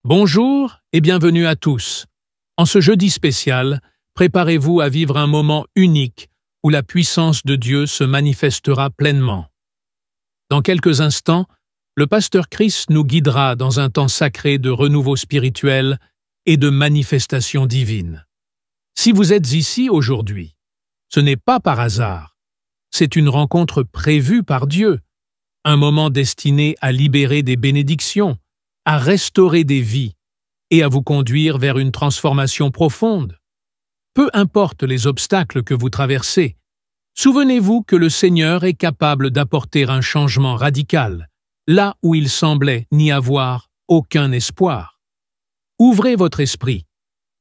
Bonjour et bienvenue à tous. En ce jeudi spécial, préparez-vous à vivre un moment unique où la puissance de Dieu se manifestera pleinement. Dans quelques instants, le pasteur Chris nous guidera dans un temps sacré de renouveau spirituel et de manifestation divine. Si vous êtes ici aujourd'hui, ce n'est pas par hasard. C'est une rencontre prévue par Dieu, un moment destiné à libérer des bénédictions, à restaurer des vies et à vous conduire vers une transformation profonde. Peu importe les obstacles que vous traversez, souvenez-vous que le Seigneur est capable d'apporter un changement radical, là où il semblait n'y avoir aucun espoir. Ouvrez votre esprit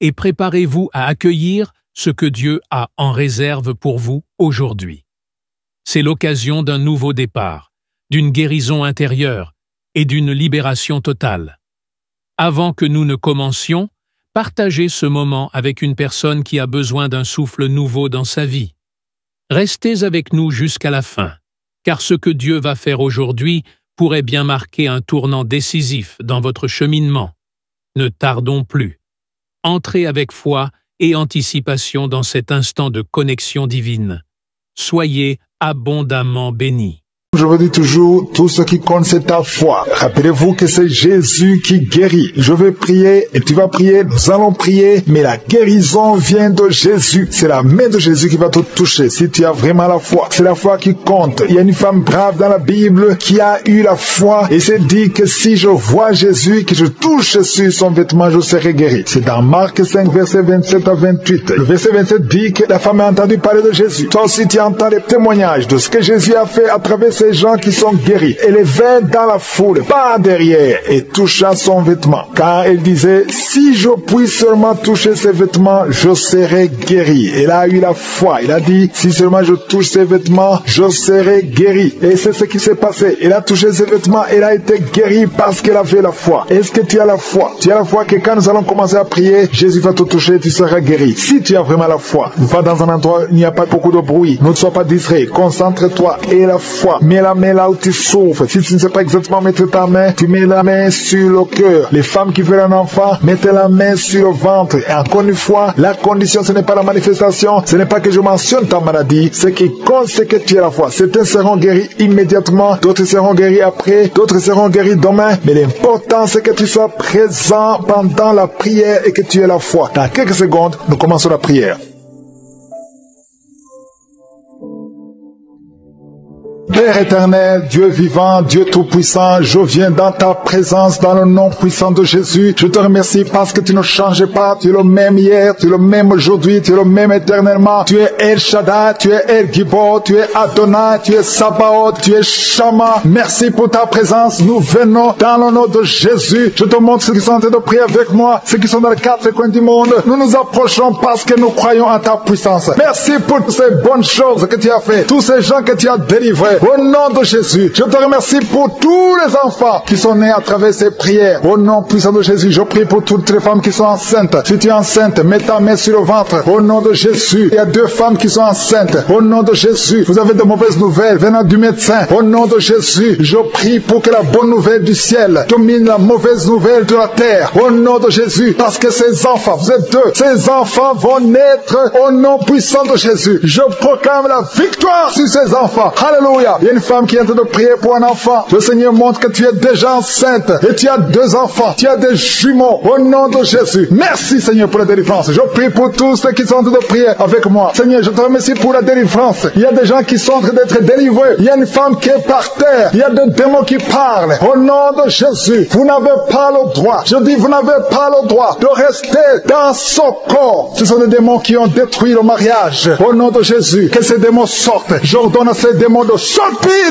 et préparez-vous à accueillir ce que Dieu a en réserve pour vous aujourd'hui. C'est l'occasion d'un nouveau départ, d'une guérison intérieure et d'une libération totale. Avant que nous ne commencions, partagez ce moment avec une personne qui a besoin d'un souffle nouveau dans sa vie. Restez avec nous jusqu'à la fin, car ce que Dieu va faire aujourd'hui pourrait bien marquer un tournant décisif dans votre cheminement. Ne tardons plus. Entrez avec foi et anticipation dans cet instant de connexion divine. Soyez abondamment bénis. Je vous dis toujours, tout ce qui compte, c'est ta foi. Rappelez-vous que c'est Jésus qui guérit. Je vais prier et tu vas prier, nous allons prier, mais la guérison vient de Jésus. C'est la main de Jésus qui va te toucher, si tu as vraiment la foi. C'est la foi qui compte. Il y a une femme brave dans la Bible qui a eu la foi et s'est dit que si je vois Jésus, que je touche sur son vêtement, je serai guéri. C'est dans Marc 5, verset 27 à 28. Le verset 27 dit que la femme a entendu parler de Jésus. Toi aussi, tu entends les témoignages de ce que Jésus a fait à travers ces gens qui sont guéris. Elle est venue dans la foule, pas derrière, et toucha son vêtement. Car elle disait, si je puis seulement toucher ses vêtements, je serai guéri. Elle a eu la foi. Elle a dit, si seulement je touche ses vêtements, je serai guéri. Et c'est ce qui s'est passé. Elle a touché ses vêtements, elle a été guérie parce qu'elle avait la foi. Est-ce que tu as la foi? Tu as la foi que quand nous allons commencer à prier, Jésus va te toucher, tu seras guéri. Si tu as vraiment la foi, va dans un endroit où il n'y a pas beaucoup de bruit. Ne sois pas distrait. Concentre-toi et la foi. Mets la main là où tu souffres. Si tu ne sais pas exactement mettre ta main, tu mets la main sur le cœur. Les femmes qui veulent un enfant, mettez la main sur le ventre. Et encore une fois, la condition, ce n'est pas la manifestation, ce n'est pas que je mentionne ta maladie. Ce qui compte, c'est que tu as la foi. Certains seront guéris immédiatement, d'autres seront guéris après, d'autres seront guéris demain. Mais l'important, c'est que tu sois présent pendant la prière et que tu aies la foi. Dans quelques secondes, nous commençons la prière. Père éternel, Dieu vivant, Dieu tout-puissant, je viens dans ta présence dans le nom puissant de Jésus. Je te remercie parce que tu ne changes pas, tu es le même hier, tu es le même aujourd'hui, tu es le même éternellement. Tu es El Shaddai, tu es El Gibor, tu es Adonai, tu es Sabaoth, tu es Shama. Merci pour ta présence, nous venons dans le nom de Jésus. Je te montre ceux qui sont en train de prier avec moi, ceux qui sont dans les quatre coins du monde. Nous nous approchons parce que nous croyons en ta puissance. Merci pour toutes ces bonnes choses que tu as fait, tous ces gens que tu as délivrés. Au nom de Jésus, je te remercie pour tous les enfants qui sont nés à travers ces prières. Au nom puissant de Jésus, je prie pour toutes les femmes qui sont enceintes. Si tu es enceinte, mets ta main sur le ventre. Au nom de Jésus, il y a 2 femmes qui sont enceintes. Au nom de Jésus, vous avez de mauvaises nouvelles venant du médecin. Au nom de Jésus, je prie pour que la bonne nouvelle du ciel domine la mauvaise nouvelle de la terre. Au nom de Jésus, parce que ces enfants, vous êtes 2, ces enfants vont naître au nom puissant de Jésus. Je proclame la victoire sur ces enfants. Alléluia. Il y a une femme qui est en train de prier pour un enfant. Le Seigneur montre que tu es déjà enceinte et tu as 2 enfants. Tu as des jumeaux. Au nom de Jésus. Merci Seigneur pour la délivrance. Je prie pour tous ceux qui sont en train de prier avec moi. Seigneur, je te remercie pour la délivrance. Il y a des gens qui sont en train d'être délivrés. Il y a une femme qui est par terre. Il y a des démons qui parlent. Au nom de Jésus, vous n'avez pas le droit. Je dis, vous n'avez pas le droit de rester dans son corps. Ce sont des démons qui ont détruit le mariage. Au nom de Jésus, que ces démons sortent. J'ordonne à ces démons de sortir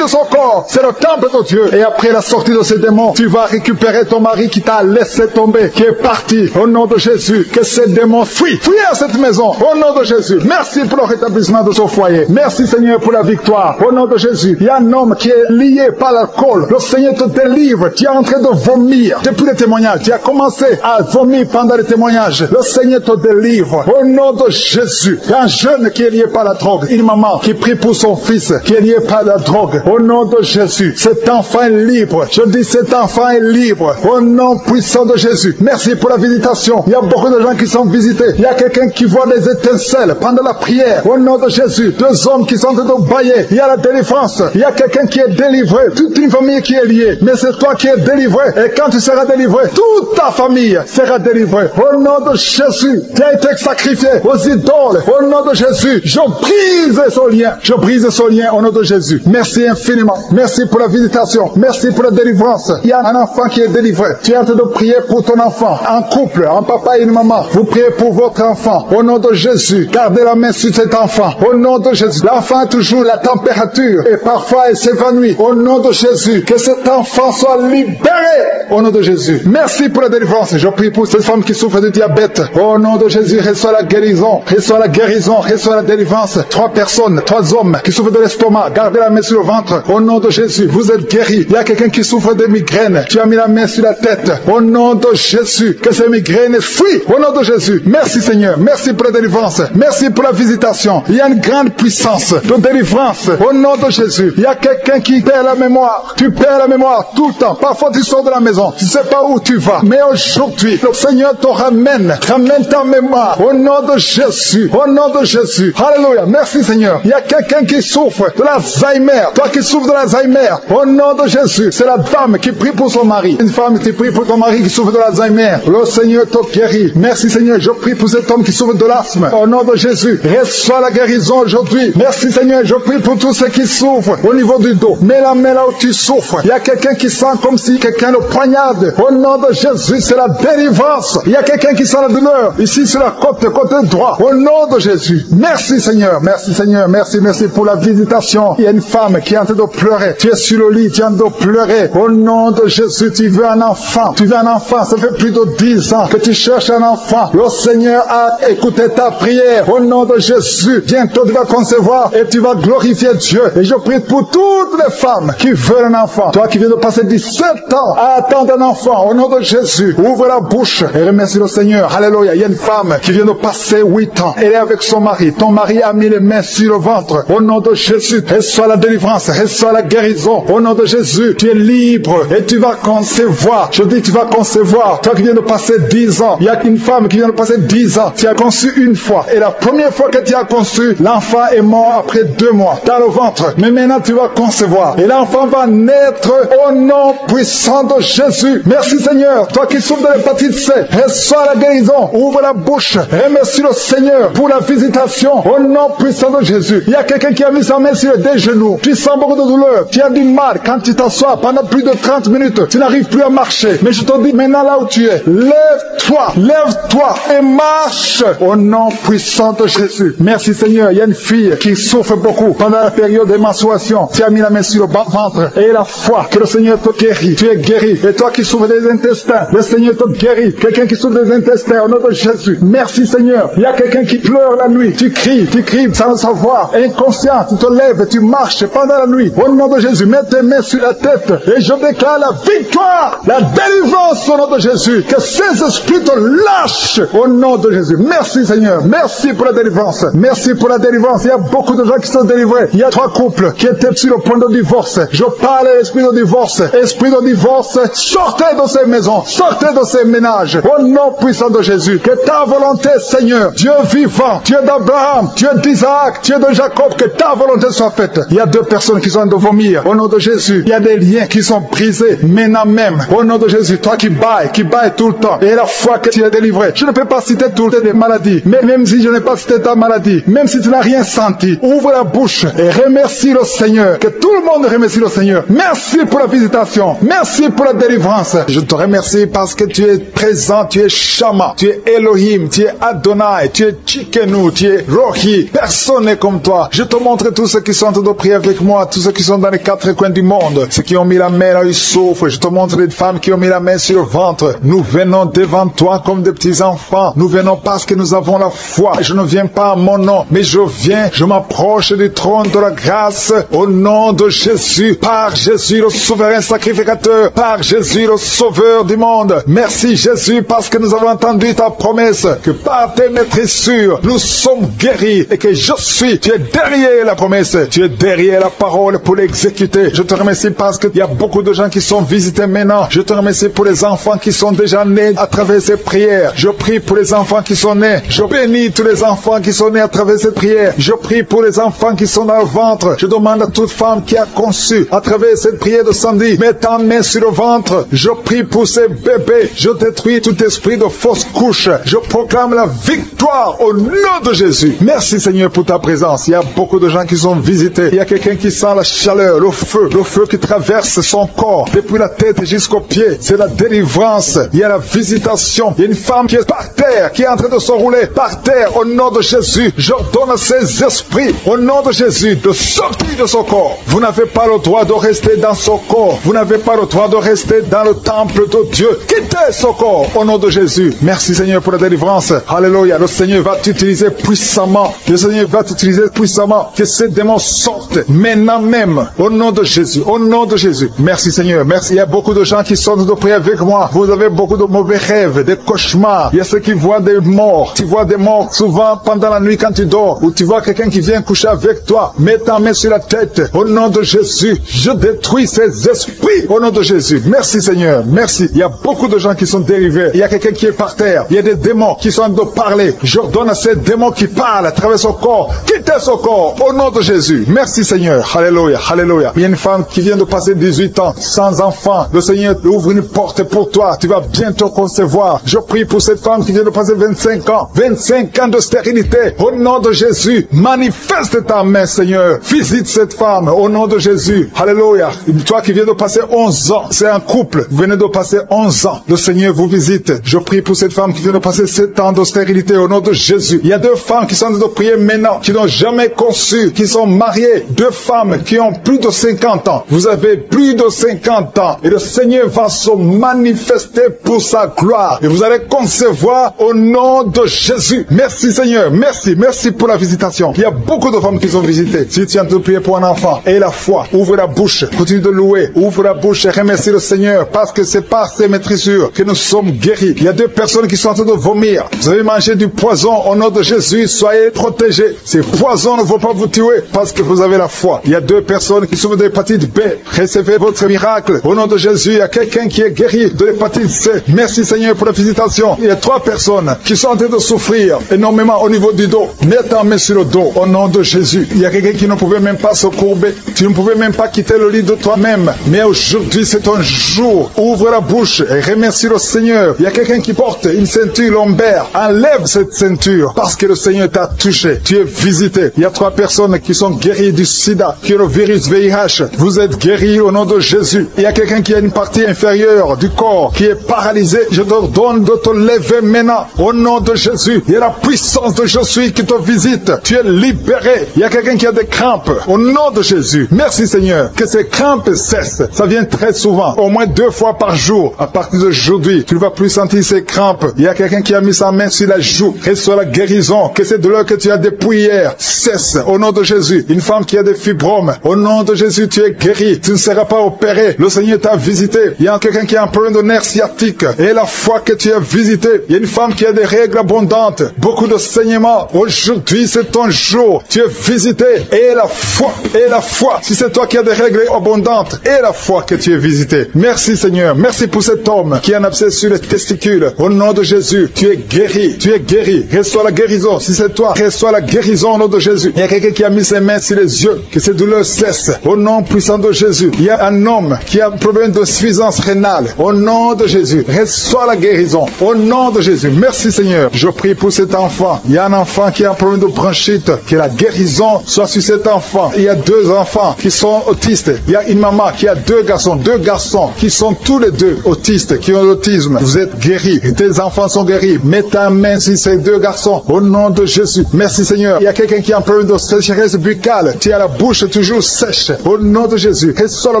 de son corps. C'est le temple de Dieu. Et après la sortie de ces démons, tu vas récupérer ton mari qui t'a laissé tomber, qui est parti. Au nom de Jésus, que ces démons fuient. Fuis à cette maison. Au nom de Jésus. Merci pour le rétablissement de son foyer. Merci Seigneur pour la victoire. Au nom de Jésus. Il y a un homme qui est lié par l'alcool. Le Seigneur te délivre. Tu es en train de vomir. Depuis les témoignages, tu as commencé à vomir pendant les témoignages. Le Seigneur te délivre. Au nom de Jésus. Il y a un jeune qui est lié par la drogue. Une maman qui prie pour son fils qui est lié par la drogue. Au nom de Jésus, cet enfant est libre. Je dis cet enfant est libre. Au nom puissant de Jésus. Merci pour la visitation. Il y a beaucoup de gens qui sont visités. Il y a quelqu'un qui voit des étincelles pendant la prière. Au nom de Jésus, 2 hommes qui sont en train de bailler. Il y a la délivrance. Il y a quelqu'un qui est délivré. Toute une famille qui est liée. Mais c'est toi qui es délivré. Et quand tu seras délivré, toute ta famille sera délivrée. Au nom de Jésus, qui a été sacrifié aux idoles. Au nom de Jésus, je brise ce lien. Je brise ce lien au nom de Jésus. Merci infiniment. Merci pour la visitation. Merci pour la délivrance. Il y a un enfant qui est délivré. Tu es en train de prier pour ton enfant. En couple, un papa et une maman. Vous priez pour votre enfant. Au nom de Jésus, gardez la main sur cet enfant. Au nom de Jésus. L'enfant a toujours la température et parfois il s'évanouit. Au nom de Jésus, que cet enfant soit libéré. Au nom de Jésus. Merci pour la délivrance. Je prie pour cette femme qui souffre de diabète. Au nom de Jésus, reçois la guérison. Reçois la guérison. Reçois la délivrance. 3 personnes, 3 hommes qui souffrent de l'estomac. Gardez la main sur le ventre. Au nom de Jésus, vous êtes guéris. Il y a quelqu'un qui souffre de migraine. Tu as mis la main sur la tête. Au nom de Jésus, que ces migraines fuient. Au nom de Jésus. Merci Seigneur. Merci pour la délivrance. Merci pour la visitation. Il y a une grande puissance de délivrance. Au nom de Jésus. Il y a quelqu'un qui perd la mémoire. Tu perds la mémoire tout le temps. Parfois tu sors de la maison. Tu ne sais pas où tu vas. Mais aujourd'hui, le Seigneur te ramène. Ramène ta mémoire. Au nom de Jésus. Au nom de Jésus. Alléluia. Merci Seigneur. Il y a quelqu'un qui souffre de l'Alzheimer. Toi qui souffres de l'Alzheimer. Au nom de Jésus. C'est la dame qui prie pour son mari. Une femme qui prie pour ton mari qui souffre de l'Alzheimer. Le Seigneur te guérit. Merci Seigneur. Je prie pour cet homme qui souffre de l'asthme. Au nom de Jésus. Reçois la guérison aujourd'hui. Merci Seigneur. Je prie pour tous ceux qui souffrent au niveau du dos. Mets la main là où tu souffres. Il y a quelqu'un qui sent comme si quelqu'un le poignarde. Au nom de Jésus, c'est la délivrance. Il y a quelqu'un qui sent la douleur. Ici sur la côté droit. Au nom de Jésus. Merci Seigneur. Merci Seigneur. Merci pour la visitation. Il y a une femme qui est en train de pleurer. Tu es sur le lit, tu es en train de pleurer. Au nom de Jésus, tu veux un enfant. Tu veux un enfant. Ça fait plus de 10 ans que tu cherches un enfant. Le Seigneur a écouté ta prière. Au nom de Jésus, bientôt tu vas concevoir et tu vas glorifier Dieu. Et je prie pour toutes les femmes qui veulent un enfant. Toi qui viens de passer 17 ans à attendre un enfant. Au nom de Jésus, ouvre la bouche et remercie le Seigneur. Alléluia. Il y a une femme qui vient de passer 8 ans. Elle est avec son mari. Ton mari a mis les mains sur le ventre. Au nom de Jésus, reçois la délivrance, reçois la guérison. Au nom de Jésus, tu es libre et tu vas concevoir. Je dis tu vas concevoir. Toi qui viens de passer 10 ans, il y a une femme qui vient de passer 10 ans. Tu as conçu une fois. Et la première fois que tu as conçu, l'enfant est mort après 2 mois dans le ventre. Mais maintenant tu vas concevoir. Et l'enfant va naître au nom puissant de Jésus. Merci Seigneur. Toi qui souffres de l'hépatite C, reçois la guérison. Ouvre la bouche. Remercie le Seigneur pour la visitation. Au nom puissant de Jésus. Il y a quelqu'un qui a mis sa main sur des genoux. Tu sens beaucoup de douleur. Tu as du mal quand tu t'assois pendant plus de 30 minutes. Tu n'arrives plus à marcher. Mais je te dis maintenant là où tu es, lève-toi, lève-toi et marche au nom puissant de Jésus. Merci Seigneur. Il y a une fille qui souffre beaucoup pendant la période de menstruation. Tu as mis la main sur le ventre et la foi que le Seigneur te guérit. Tu es guéri. Et toi qui souffres des intestins, le Seigneur te guérit. Quelqu'un qui souffre des intestins au nom de Jésus. Merci Seigneur. Il y a quelqu'un qui pleure la nuit. Tu cries sans le savoir. Inconscient, tu te lèves et tu marches pendant la nuit. Au nom de Jésus, mets tes mains sur la tête et je déclare la victoire, la délivrance au nom de Jésus. Que ces esprits te lâchent au nom de Jésus. Merci Seigneur. Merci pour la délivrance. Merci pour la délivrance. Il y a beaucoup de gens qui sont délivrés. Il y a 3 couples qui étaient sur le point de divorce. Je parle à l'esprit de divorce. Esprit de divorce, sortez de ces maisons. Sortez de ces ménages. Au nom puissant de Jésus. Que ta volonté, Seigneur, Dieu vivant, Dieu d'Abraham, Dieu d'Isaac, Dieu de Jacob, que ta volonté soit faite. Il y a 2 personnes qui sont en train de vomir. Au nom de Jésus, il y a des liens qui sont brisés maintenant même. Au nom de Jésus, toi qui bailles tout le temps. Et la foi que tu es délivré. Je ne peux pas citer toutes les maladies. Mais même si je n'ai pas cité ta maladie, même si tu n'as rien senti, ouvre la bouche et remercie le Seigneur. Que tout le monde remercie le Seigneur. Merci pour la visitation. Merci pour la délivrance. Je te remercie parce que tu es présent, tu es Shama, tu es Elohim, tu es Adonai, tu es Tchikenu, tu es Rohi. Personne n'est comme toi. Je te montre tous ceux qui sont en train de prier avec moi, tous ceux qui sont dans les 4 coins du monde, ceux qui ont mis la main là où ils souffrent. Je te montre les femmes qui ont mis la main sur le ventre. Nous venons devant toi comme des petits enfants. Nous venons parce que nous avons la foi. Je ne viens pas à mon nom, mais je viens, je m'approche du trône de la grâce au nom de Jésus, par Jésus le souverain sacrificateur, par Jésus le sauveur du monde. Merci Jésus parce que nous avons entendu ta promesse que par tes maîtrisures nous sommes guéris et que je suis, tu es derrière la promesse, tu es derrière est la parole pour l'exécuter. Je te remercie parce qu'il y a beaucoup de gens qui sont visités maintenant. Je te remercie pour les enfants qui sont déjà nés à travers ces prières. Je prie pour les enfants qui sont nés. Je bénis tous les enfants qui sont nés à travers cette prière. Je prie pour les enfants qui sont dans le ventre. Je demande à toute femme qui a conçu à travers cette prière de samedi, mets ta main sur le ventre. Je prie pour ces bébés. Je détruis tout esprit de fausse couche. Je proclame la victoire au nom de Jésus. Merci Seigneur pour ta présence. Il y a beaucoup de gens qui sont visités. Il y a quelqu'un qui sent la chaleur, le feu qui traverse son corps depuis la tête jusqu'aux pieds. C'est la délivrance. Il y a la visitation. Il y a une femme qui est par terre, qui est en train de s'enrouler par terre. Au nom de Jésus, j'ordonne à ces esprits, au nom de Jésus, de sortir de son corps. Vous n'avez pas le droit de rester dans son corps. Vous n'avez pas le droit de rester dans le temple de Dieu. Quittez son corps au nom de Jésus. Merci Seigneur pour la délivrance. Alléluia. Le Seigneur va t'utiliser puissamment. Le Seigneur va t'utiliser puissamment. Que ces démons sortent maintenant même. Au nom de Jésus. Au nom de Jésus. Merci Seigneur. Merci. Il y a beaucoup de gens qui sont de prier avec moi. Vous avez beaucoup de mauvais rêves, des cauchemars. Il y a ceux qui voient des morts. Tu vois des morts souvent pendant la nuit quand tu dors. Ou tu vois quelqu'un qui vient coucher avec toi. Mets ta main sur la tête. Au nom de Jésus. Je détruis ces esprits. Au nom de Jésus. Merci Seigneur. Merci. Il y a beaucoup de gens qui sont dérivés. Il y a quelqu'un qui est par terre. Il y a des démons qui sont en train de parler. J'ordonne à ces démons qui parlent à travers son corps. Quittez son corps. Au nom de Jésus. Merci Seigneur. Alléluia. Alléluia. Il y a une femme qui vient de passer 18 ans sans enfant. Le Seigneur ouvre une porte pour toi. Tu vas bientôt concevoir. Je prie pour cette femme qui vient de passer 25 ans. 25 ans de stérilité. Au nom de Jésus. Manifeste ta main Seigneur. Visite cette femme. Au nom de Jésus. Alléluia. Toi qui viens de passer 11 ans. C'est un couple. Vous venez de passer 11 ans. Le Seigneur vous visite. Je prie pour cette femme qui vient de passer 7 ans de stérilité. Au nom de Jésus. Il y a 2 femmes qui sont en train de prier maintenant. Qui n'ont jamais conçu. Qui sont mariées. 2 femmes qui ont plus de 50 ans. Vous avez plus de 50 ans. Et le Seigneur va se manifester pour sa gloire. Et vous allez concevoir au nom de Jésus. Merci Seigneur. Merci. Merci pour la visitation. Il y a beaucoup de femmes qui sont visitées. Si tu es en train de prier pour un enfant, aie la foi. Ouvre la bouche. Continue de louer. Ouvre la bouche et remercie le Seigneur. Parce que c'est par ces maîtrisures que nous sommes guéris. Il y a 2 personnes qui sont en train de vomir. Vous avez mangé du poison. Au nom de Jésus, soyez protégés. Ces poisons ne vont pas vous tuer parce que vous avez la foi. Il y a 2 personnes qui souffrent de l'hépatite B. Recevez votre miracle. Au nom de Jésus, il y a quelqu'un qui est guéri de l'hépatite C. Merci Seigneur pour la visitation. Il y a 3 personnes qui sont en train de souffrir énormément au niveau du dos. Mets ta main sur le dos. Au nom de Jésus. Il y a quelqu'un qui ne pouvait même pas se courber. Tu ne pouvais même pas quitter le lit de toi-même. Mais aujourd'hui, c'est ton jour. Ouvre la bouche et remercie le Seigneur. Il y a quelqu'un qui porte une ceinture lombaire. Enlève cette ceinture parce que le Seigneur t'a touché. Tu es visité. Il y a 3 personnes qui sont guéries du sida, qui ont le virus VIH. Vous êtes guéris au nom de Jésus. Il y a quelqu'un qui a une partie inférieure du corps qui est paralysée. Je te donne de te lever maintenant au nom de Jésus. Il y a la puissance de Jésus qui te visite. Tu es libéré. Il y a quelqu'un qui a des crampes au nom de Jésus. Merci Seigneur. Que ces crampes cessent. Ça vient très souvent, au moins 2 fois par jour. À partir d'aujourd'hui, tu ne vas plus sentir ces crampes. Il y a quelqu'un qui a mis sa main sur la joue. Reçois la guérison. Que ces douleurs que tu as depuis hier cessent au nom de Jésus. Une femme qui a des fibromes. Au nom de Jésus, tu es guéri. Tu ne seras pas opéré. Le Seigneur t'a visité. Il y a quelqu'un qui a un problème de nerf sciatique. Et la fois que tu as visité, il y a une femme qui a des règles abondantes. Beaucoup de saignements. Aujourd'hui, c'est ton jour. Tu es visité. Et la foi. Et la foi. Si c'est toi qui as des règles abondantes. Et la foi que tu es visité. Merci Seigneur. Merci pour cet homme qui a un abcès sur les testicules. Au nom de Jésus, tu es guéri. Tu es guéri. Reçois la guérison. Si c'est toi, reçois la guérison au nom de Jésus. Il y a quelqu'un qui a mis ses mains sur les yeux. Que ces douleurs cessent. Au nom puissant de Jésus. Il y a un homme qui a un problème de suffisance rénale. Au nom de Jésus. Reçois la guérison. Au nom de Jésus. Merci Seigneur. Je prie pour cet enfant. Il y a un enfant qui a un problème de bronchite. Que la guérison soit sur cet enfant. Il y a 2 enfants qui sont autistes. Il y a une maman qui a 2 garçons. 2 garçons qui sont tous les 2 autistes, qui ont l'autisme. Vous êtes guéris. Tes enfants sont guéris. Mets ta main sur ces 2 garçons. Au nom de Jésus. Merci Seigneur. Il y a quelqu'un qui a un problème de sécheresse buccale. Tu as la bouche toujours sèche. Au nom de Jésus. Reçois le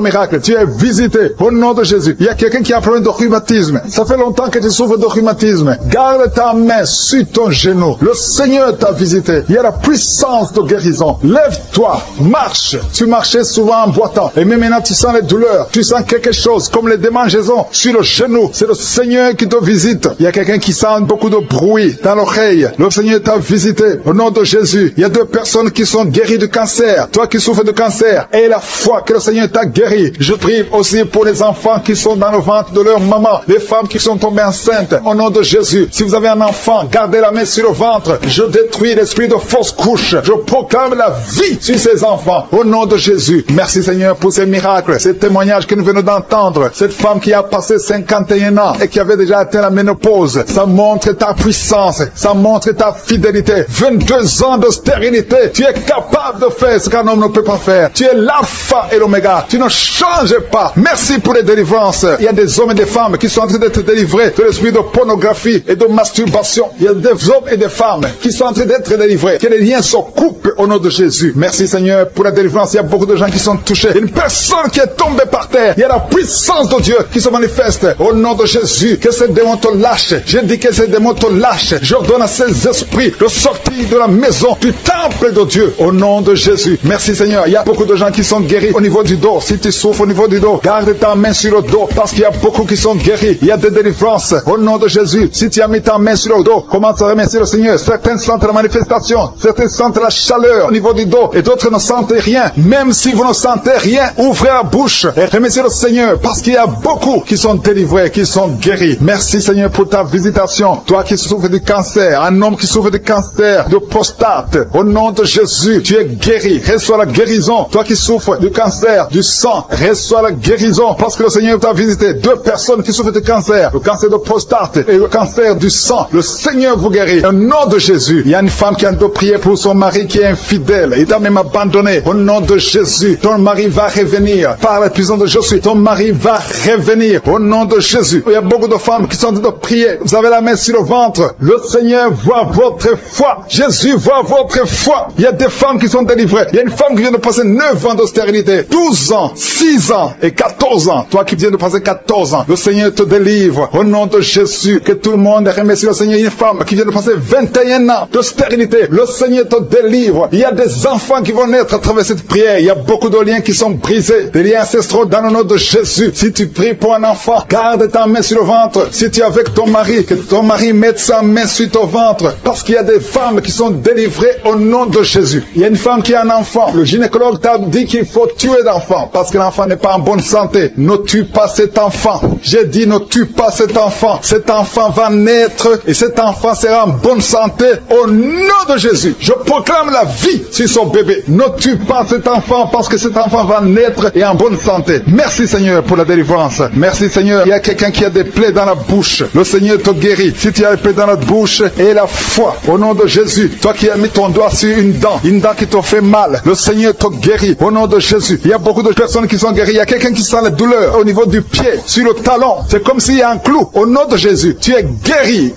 miracle. Tu es visité. Au nom de Jésus. Il y a quelqu'un qui a un problème de rhumatisme. Ça fait longtemps que tu souffres de rhumatisme. Garde ta main sur ton genou. Le Seigneur t'a visité. Il y a la puissance de guérison. Lève-toi. Marche. Tu marchais souvent en boitant. Et même maintenant tu sens les douleurs. Tu sens quelque chose comme les démangeaisons sur le genou. C'est le Seigneur qui te visite. Il y a quelqu'un qui sent beaucoup de bruit dans l'oreille. Le Seigneur t'a visité. Au nom de Jésus. Il y a 2 personnes qui sont guéries du cancer. Toi toi qui souffres de cancer, et la foi que le Seigneur t'a guéri. Je prie aussi pour les enfants qui sont dans le ventre de leur maman, les femmes qui sont tombées enceintes, au nom de Jésus. Si vous avez un enfant, gardez la main sur le ventre. Je détruis l'esprit de fausse couche. Je proclame la vie sur ces enfants, au nom de Jésus. Merci Seigneur pour ces miracles, ces témoignages que nous venons d'entendre. Cette femme qui a passé 51 ans et qui avait déjà atteint la ménopause, ça montre ta puissance, ça montre ta fidélité. 22 ans de stérilité, tu es capable de faire ce qu'un homme ne peut pas faire. Tu es l'alpha et l'oméga, tu ne changes pas. Merci pour les délivrances. Il y a des hommes et des femmes qui sont en train d'être délivrés de l'esprit de pornographie et de masturbation. Il y a des hommes et des femmes qui sont en train d'être délivrés. Que les liens se coupent au nom de Jésus. Merci Seigneur pour la délivrance. Il y a beaucoup de gens qui sont touchés. Il y a une personne qui est tombée par terre. Il y a la puissance de Dieu qui se manifeste au nom de Jésus. Que ces démons te lâchent. Je dis que ces démons te lâchent. J'ordonne à ces esprits de sortir de la maison, du temple de Dieu, au nom de Jésus. Merci Seigneur. Il y a beaucoup de gens qui sont guéris au niveau du dos. Si tu souffres au niveau du dos, garde ta main sur le dos parce qu'il y a beaucoup qui sont guéris. Il y a des délivrances au nom de Jésus. Si tu as mis ta main sur le dos, commence à remercier le Seigneur. Certains sentent la manifestation, certains sentent la chaleur au niveau du dos et d'autres ne sentent rien. Même si vous ne sentez rien, ouvrez la bouche et remerciez le Seigneur parce qu'il y a beaucoup qui sont délivrés, qui sont guéris. Merci Seigneur pour ta visitation. Toi qui souffres du cancer, un homme qui souffre du cancer de prostate, au nom de Jésus, tu es guéri. Reçois la guérison. Toi qui souffres du cancer du sang, reçois la guérison parce que le Seigneur t'a visité. 2 personnes qui souffrent du cancer, le cancer de prostate et le cancer du sang. Le Seigneur vous guérit. Au nom de Jésus, il y a une femme qui a de prier pour son mari qui est infidèle. Il t'a même abandonné. Au nom de Jésus, ton mari va revenir. Par la puissance de Jésus, ton mari va revenir. Au nom de Jésus. Il y a beaucoup de femmes qui sont en train de prier. Vous avez la main sur le ventre. Le Seigneur voit votre foi. Jésus voit votre foi. Il y a des femmes qui sont délivrées. Il y a une femme qui vient de passer 9 ans de stérilité, 12 ans, 6 ans et 14 ans. Toi qui viens de passer 14 ans, le Seigneur te délivre. Au nom de Jésus, que tout le monde remercie le Seigneur. Une femme qui vient de passer 21 ans de stérilité, le Seigneur te délivre. Il y a des enfants qui vont naître à travers cette prière. Il y a beaucoup de liens qui sont brisés, des liens ancestraux dans le nom de Jésus. Si tu pries pour un enfant, garde ta main sur le ventre. Si tu es avec ton mari, que ton mari mette sa main sur ton ventre, parce qu'il y a des femmes qui sont délivrées au nom de Jésus. Il y a une femme qui a un enfant. Le gynécologue t'a dit qu'il faut tuer l'enfant parce que l'enfant n'est pas en bonne santé. Ne tue pas cet enfant. J'ai dit ne tue pas cet enfant. Cet enfant va naître et cet enfant sera en bonne santé au nom de Jésus. Je proclame la vie sur son bébé. Ne tue pas cet enfant parce que cet enfant va naître et en bonne santé. Merci Seigneur pour la délivrance. Merci Seigneur. Il y a quelqu'un qui a des plaies dans la bouche. Le Seigneur te guérit. Si tu as des plaies dans la bouche et la foi au nom de Jésus. Toi qui as mis ton doigt sur une dent qui te fait mal, le Seigneur te guérit au nom de Jésus. Il y a beaucoup de personnes qui sont guéries. Il y a quelqu'un qui sent la douleur au niveau du pied, sur le talon. C'est comme s'il y a un clou. Au nom de Jésus, tu es guéri.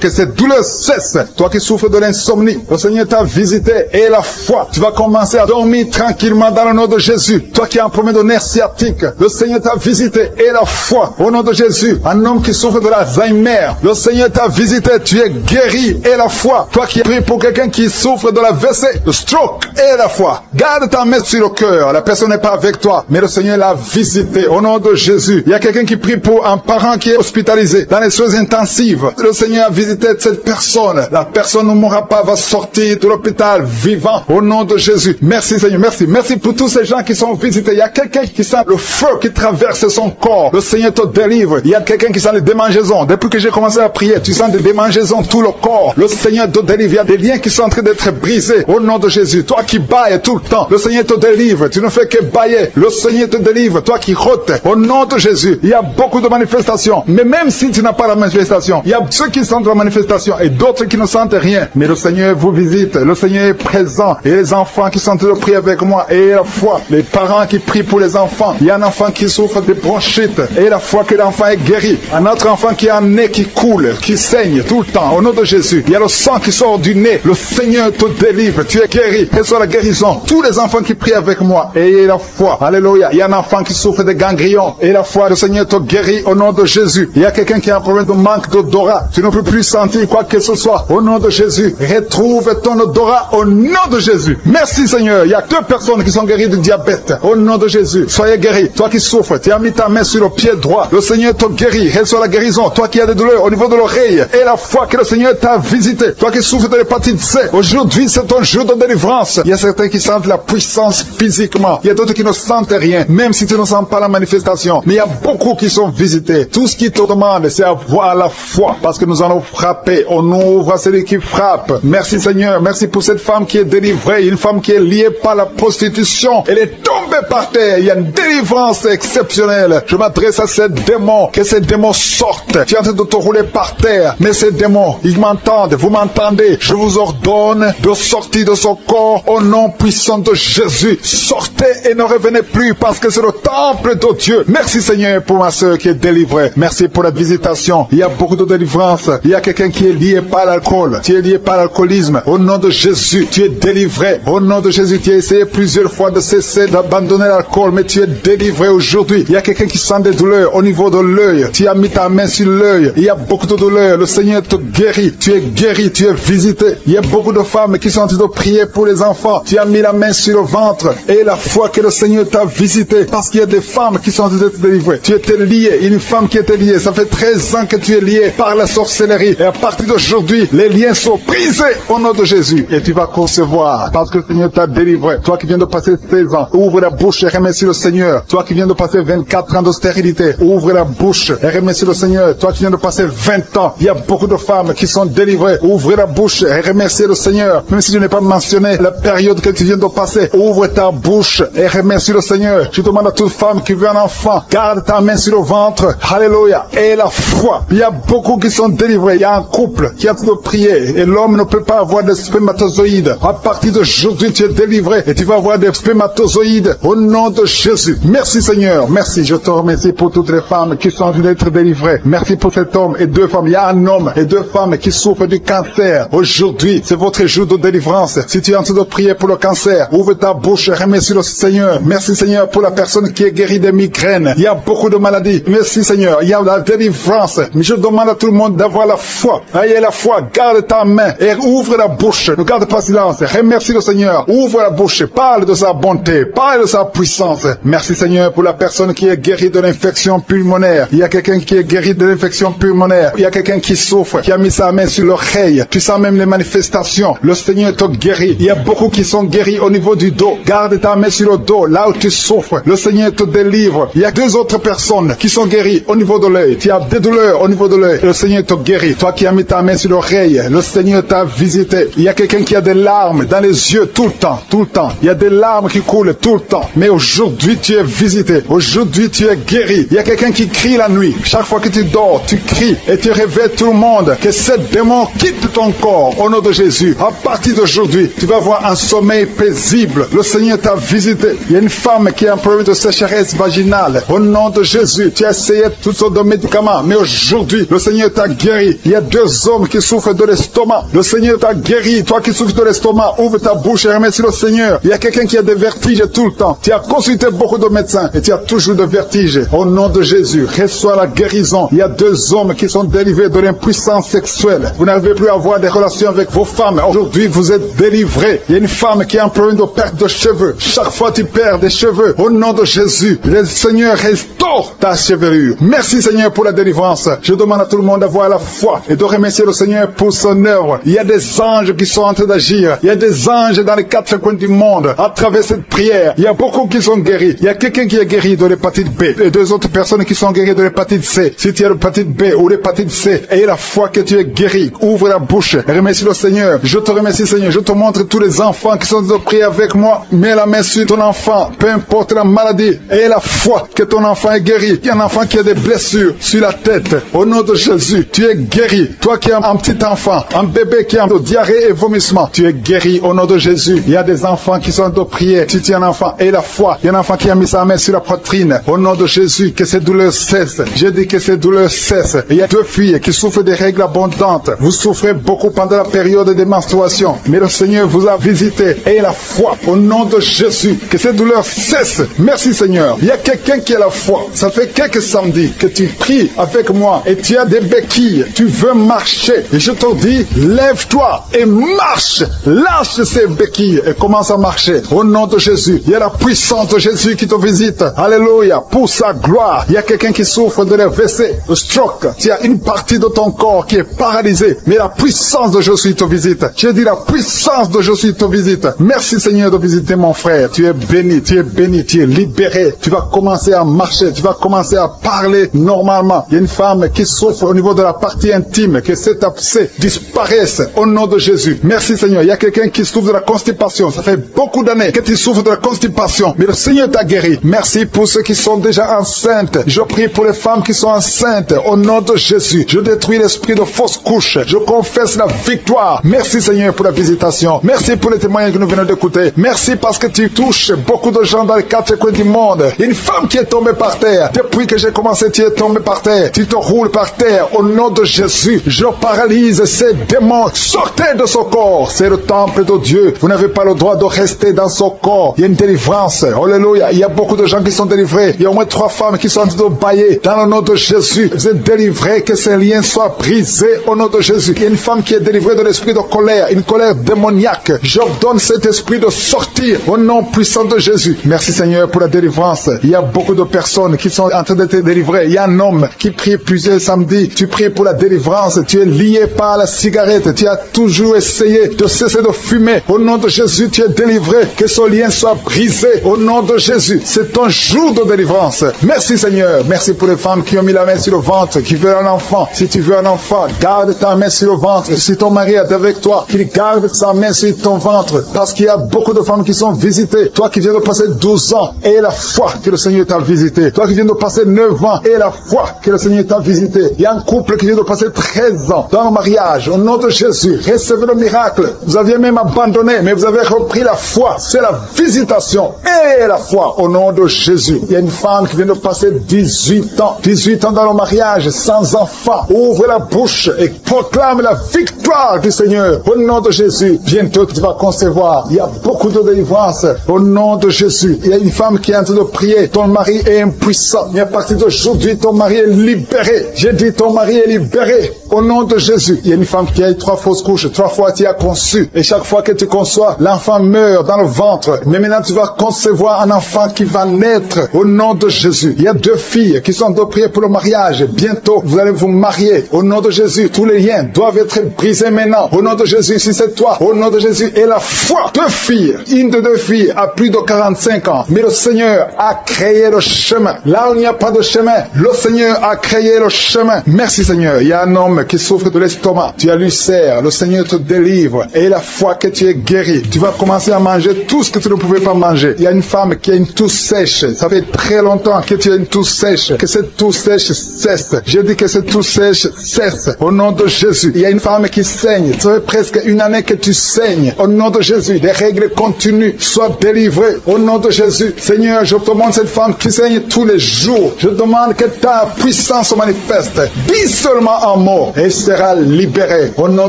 Que cette douleur cesse. Toi qui souffres de l'insomnie, le Seigneur t'a visité et la foi. Tu vas commencer à dormir tranquillement dans le nom de Jésus. Toi qui as un problème de nerf sciatique, le Seigneur t'a visité et la foi. Au nom de Jésus, un homme qui souffre de l'Alzheimer, le Seigneur t'a visité. Tu es guéri et la foi. Toi qui pries pour quelqu'un qui souffre de la WC, le stroke et la foi. Garde ta main sur le cœur. La personne n'est pas avec toi, mais le Seigneur l'a visité. Au nom de Jésus, il y a quelqu'un qui prie pour un parent qui est hospitalisé dans les soins intensives. Le Seigneur a visité cette personne. La personne ne mourra pas, va sortir de l'hôpital vivant. Au nom de Jésus. Merci Seigneur, merci. Merci pour tous ces gens qui sont visités. Il y a quelqu'un qui sent le feu qui traverse son corps. Le Seigneur te délivre. Il y a quelqu'un qui sent les démangeaisons. Depuis que j'ai commencé à prier, tu sens des démangeaisons tout le corps. Le Seigneur te délivre. Il y a des liens qui sont en train d'être brisés. Au nom de Jésus. Toi qui bailles tout le temps, le Seigneur te délivre. Tu ne fais que bailler. Le Seigneur te délivre. Toi qui rôtes. Au nom de Jésus. Il y a beaucoup de manifestations. Mais même si tu n'as pas la manifestation, il y a ceux qui sentent la manifestation et d'autres qui ne sentent rien. Mais le Seigneur vous visite. Le Seigneur est présent. Et les enfants qui sont en train de prier avec moi. Et la foi. Les parents qui prient pour les enfants. Il y a un enfant qui souffre de bronchite. Et la foi que l'enfant est guéri. Un autre enfant qui a un nez qui coule, qui saigne tout le temps. Au nom de Jésus. Il y a le sang qui sort du nez. Le Seigneur te délivre. Tu es guéri. Reçois la guérison. Tous les enfants qui prient avec moi. Ayez la foi. Alléluia. Il y a un enfant qui souffre de ganglions. Et la foi, le Seigneur te guérit au nom de Jésus. Il y a quelqu'un qui a un problème de manque d'odorat. là, tu ne peux plus sentir quoi que ce soit. Au nom de Jésus, retrouve ton odorat au nom de Jésus. Merci Seigneur. Il y a 2 personnes qui sont guéries du diabète. Au nom de Jésus, soyez guéris. Toi qui souffres, tu as mis ta main sur le pied droit. Le Seigneur te guérit. Reçois la guérison. Toi qui as des douleurs au niveau de l'oreille et la foi que le Seigneur t'a visité. Toi qui souffres de l'hépatite C. Aujourd'hui, c'est ton jour de délivrance. Il y a certains qui sentent la puissance physiquement. Il y a d'autres qui ne sentent rien, même si tu ne sens pas la manifestation. Mais il y a beaucoup qui sont visités. Tout ce qui te demande, c'est avoir la foi. Parce que nous allons frapper. On ouvre à celui qui frappe. Merci Seigneur. Merci pour cette femme qui est délivrée. Une femme qui est liée par la prostitution. Elle est tombée par terre. Il y a une délivrance exceptionnelle. Je m'adresse à ces démons. Que ces démons sortent. Tu es en train de te rouler par terre. Mais ces démons, ils m'entendent. Vous m'entendez. Je vous ordonne de sortir de son corps au nom puissant de Jésus. Sortez et ne revenez plus parce que c'est le temple de Dieu. Merci Seigneur pour ma soeur qui est délivrée. Merci pour la visitation. Il y a beaucoup de délivrance. Il y a quelqu'un qui est lié par l'alcool. Tu es lié par l'alcoolisme. Au nom de Jésus, tu es délivré. Au nom de Jésus, tu as essayé plusieurs fois de cesser d'abandonner l'alcool, mais tu es délivré aujourd'hui. Il y a quelqu'un qui sent des douleurs au niveau de l'œil. Tu as mis ta main sur l'œil. Il y a beaucoup de douleurs. Le Seigneur te guérit. Tu es guéri. Tu es visité. Il y a beaucoup de femmes qui sont en train de prier pour les enfants. Tu as mis la main sur le ventre et la foi que le Seigneur t'a visité. Parce qu'il y a des femmes qui sont en train d'être délivrées. Tu étais lié. Une femme qui était liée. Ça fait 13 ans que tu es lié par la sorcellerie. Et à partir d'aujourd'hui, les liens sont brisés au nom de Jésus. Et tu vas concevoir parce que le Seigneur t'a délivré. Toi qui viens de passer 16 ans, ouvre la bouche et remercie le Seigneur. Toi qui viens de passer 24 ans de stérilité, ouvre la bouche et remercie le Seigneur. Toi qui viens de passer 20 ans, il y a beaucoup de femmes qui sont délivrées. Ouvre la bouche et remercie le Seigneur. Même si je n'ai pas mentionné la période que tu viens de passer, ouvre ta bouche et remercie le Seigneur. Je demande à toute femme qui veut un enfant, garde ta main sur le ventre. Alléluia. Et la foi. Il y a beaucoup qui sont délivrés. Il y a un couple qui a tout prier et l'homme ne peut pas avoir de spermatozoïdes. À partir d'aujourd'hui, tu es délivré et tu vas avoir des spermatozoïdes au nom de Jésus. Merci Seigneur. Merci. Je te remercie pour toutes les femmes qui sont en train d'être délivrées. Merci pour cet homme et 2 femmes. Il y a un homme et 2 femmes qui souffrent du cancer. Aujourd'hui, c'est votre jour de délivrance. Si tu es en train de prier pour le cancer, ouvre ta bouche et remercie le Seigneur. Merci Seigneur pour la personne qui est guérie des migraines. Il y a beaucoup de maladies. Merci Seigneur. Il y a la délivrance. Mais je demande à tout le monde d'avoir la foi. Ayez la foi. Garde ta main et ouvre la bouche. Ne garde pas silence. Remercie le Seigneur. Ouvre la bouche. Parle de sa bonté. Parle de sa puissance. Merci Seigneur pour la personne qui est guérie de l'infection pulmonaire. Il y a quelqu'un qui est guéri de l'infection pulmonaire. Il y a quelqu'un qui souffre, qui a mis sa main sur l'oreille. Tu sens même les manifestations. Le Seigneur te guérit. Il y a beaucoup qui sont guéris au niveau du dos. Garde ta main sur le dos, là où tu souffres. Le Seigneur te délivre. Il y a 2 autres personnes qui sont guéries au niveau de l'œil. Tu as des douleurs au niveau de l'œil. Le Seigneur te guérit. Toi qui as mis ta main sur l'oreille, le Seigneur t'a visité. Il y a quelqu'un qui a des larmes dans les yeux tout le temps, tout le temps. Il y a des larmes qui coulent tout le temps. Mais aujourd'hui, tu es visité. Aujourd'hui, tu es guéri. Il y a quelqu'un qui crie la nuit. Chaque fois que tu dors, tu cries et tu réveilles tout le monde. Que ce démon quitte ton corps au nom de Jésus. À partir d'aujourd'hui, tu vas avoir un sommeil paisible. Le Seigneur t'a visité. Il y a une femme qui a un problème de sécheresse vaginale. Au nom de Jésus, tu as essayé toutes sortes de médicaments. Mais aujourd'hui, le Seigneur t'a guéri. Il y a 2 hommes qui souffrent de l'estomac. Le Seigneur t'a guéri. Toi qui souffres de l'estomac, ouvre ta bouche et remercie le Seigneur. Il y a quelqu'un qui a des vertiges tout le temps. Tu as consulté beaucoup de médecins et tu as toujours des vertiges. Au nom de Jésus, reçois la guérison. Il y a 2 hommes qui sont délivrés de l'impuissance sexuelle. Vous n'arrivez plus à avoir des relations avec vos femmes. Aujourd'hui, vous êtes délivrés. Il y a une femme qui a un problème de perte de cheveux. Chaque fois tu perds des cheveux. Au nom de Jésus, le Seigneur restaure ta chevelure. Merci Seigneur pour la délivrance. Je demande à tout le monde d'avoir la foi et de remercier le Seigneur pour son œuvre. Il y a des anges qui sont en train d'agir. Il y a des anges dans les 4 coins du monde. À travers cette prière, il y a beaucoup qui sont guéris. Il y a quelqu'un qui est guéri de l'hépatite B et 2 autres personnes qui sont guéries de l'hépatite C. Si tu as l'hépatite B ou l'hépatite C, aie la foi que tu es guéri. Ouvre la bouche et remercie le Seigneur. Je te remercie Seigneur. Je te montre tous les enfants qui sont de prier avec moi. Mets la main sur ton enfant, peu importe la maladie. Aie la foi que ton enfant est guéri. Il y a un enfant qui a des blessures sur la tête. Au nom de Jésus, tu es guéri. Toi qui as un petit enfant, un bébé qui a de diarrhée et vomissement, tu es guéri au nom de Jésus. Il y a des enfants qui sont de prier. Si tu es un enfant, aie la foi. Il y a un enfant qui a mis sa main sur la poitrine. Au nom de Jésus, que ces douleurs cessent. J'ai dit que ces douleurs cessent. Il y a 2 filles qui souffrent des règles abondantes. Vous souffrez beaucoup pendant la période de menstruation. Mais le Seigneur vous a visité. Ayez la foi au nom de Jésus. Que ces douleurs cessent. Merci Seigneur. Il y a quelqu'un qui a la foi. Ça fait quelques samedis que tu pries avec moi et tu as des béquilles béquilles, tu veux marcher. Et je te dis, lève-toi et marche. Lâche ces béquilles et commence à marcher. Au nom de Jésus, il y a la puissance de Jésus qui te visite. Alléluia, pour sa gloire. Il y a quelqu'un qui souffre de l'AVC, de stroke. Il y a une partie de ton corps qui est paralysée. Mais la puissance de Jésus te visite. J'ai dit la puissance de Jésus te visite. Merci Seigneur de visiter mon frère. Tu es béni, tu es béni, tu es libéré. Tu vas commencer à marcher, tu vas commencer à parler normalement. Il y a une femme qui souffre au niveau de la partie intime, que cet abcès disparaisse au nom de Jésus. Merci Seigneur. Il y a quelqu'un qui souffre de la constipation. Ça fait beaucoup d'années que tu souffres de la constipation, mais le Seigneur t'a guéri. Merci pour ceux qui sont déjà enceintes. Je prie pour les femmes qui sont enceintes au nom de Jésus. Je détruis l'esprit de fausse couche. Je confesse la victoire. Merci Seigneur pour la visitation. Merci pour les témoignages que nous venons d'écouter. Merci parce que tu touches beaucoup de gens dans les quatre coins du monde. Une femme qui est tombée par terre. Depuis que j'ai commencé, tu es tombée par terre. Tu te roules par terre. Au nom de Jésus, je paralyse ces démons. Sortez de son corps. C'est le temple de Dieu. Vous n'avez pas le droit de rester dans son corps. Il y a une délivrance. Alléluia. Il y a beaucoup de gens qui sont délivrés. Il y a au moins 3 femmes qui sont en train de bailler. Dans le nom de Jésus, vous êtes délivrés. Que ces liens soient brisés au nom de Jésus. Il y a une femme qui est délivrée de l'esprit de colère. Une colère démoniaque. J'ordonne cet esprit de sortir au nom puissant de Jésus. Merci Seigneur pour la délivrance. Il y a beaucoup de personnes qui sont en train d'être délivrées. Il y a un homme qui prie plusieurs samedis. Tu pries pour la délivrance. Tu es lié par la cigarette. Tu as toujours essayé de cesser de fumer. Au nom de Jésus, tu es délivré. Que ce lien soit brisé. Au nom de Jésus. C'est ton jour de délivrance. Merci Seigneur. Merci pour les femmes qui ont mis la main sur le ventre, qui veulent un enfant. Si tu veux un enfant, garde ta main sur le ventre. Si ton mari est avec toi, qu'il garde sa main sur ton ventre. Parce qu'il y a beaucoup de femmes qui sont visitées. Toi qui viens de passer 12 ans, et la foi que le Seigneur t'a visité. Toi qui viens de passer 9 ans, et la foi que le Seigneur t'a visité. Il y a un couple qui vient de passer 13 ans dans le mariage. Au nom de Jésus, recevez le miracle. Vous aviez même abandonné, mais vous avez repris la foi. C'est la visitation et la foi au nom de Jésus. Il y a une femme qui vient de passer 18 ans. 18 ans dans le mariage, sans enfant. Ouvre la bouche et proclame la victoire du Seigneur. Au nom de Jésus, bientôt tu vas concevoir. Il y a beaucoup de délivrance au nom de Jésus. Il y a une femme qui est en train de prier. Ton mari est impuissant. Mais à partir d'aujourd'hui, ton mari est libéré. J'ai dit ton mari est libéré au nom de Jésus. Il y a une femme qui a eu 3 fausses couches. 3 fois tu as conçu. Et chaque fois que tu conçois, l'enfant meurt dans le ventre. Mais maintenant tu vas concevoir un enfant qui va naître au nom de Jésus. Il y a 2 filles qui sont en train de prier pour le mariage. Bientôt, vous allez vous marier au nom de Jésus. Tous les liens doivent être brisés maintenant. Au nom de Jésus, si c'est toi, au nom de Jésus. Et la foi, 2 filles. Une de 2 filles a plus de 45 ans. Mais le Seigneur a créé le chemin. Là où il n'y a pas de chemin, le Seigneur a créé le chemin. Merci Seigneur. Il y a un homme qui souffre de l'estomac. Tu as l'ulcère. Le Seigneur te délivre. Et la foi que tu es guéri. Tu vas commencer à manger tout ce que tu ne pouvais pas manger. Il y a une femme qui a une toux sèche. Ça fait très longtemps que tu as une toux sèche. Que cette toux sèche cesse. Je dis que cette toux sèche cesse. Au nom de Jésus. Il y a une femme qui saigne. Ça fait presque 1 année que tu saignes. Au nom de Jésus. Des règles continues. Sois délivré. Au nom de Jésus. Seigneur, je te demande cette femme qui saigne tous les jours. Je demande que ta puissance se manifeste. Dis seulement un mot et sera libéré. Au nom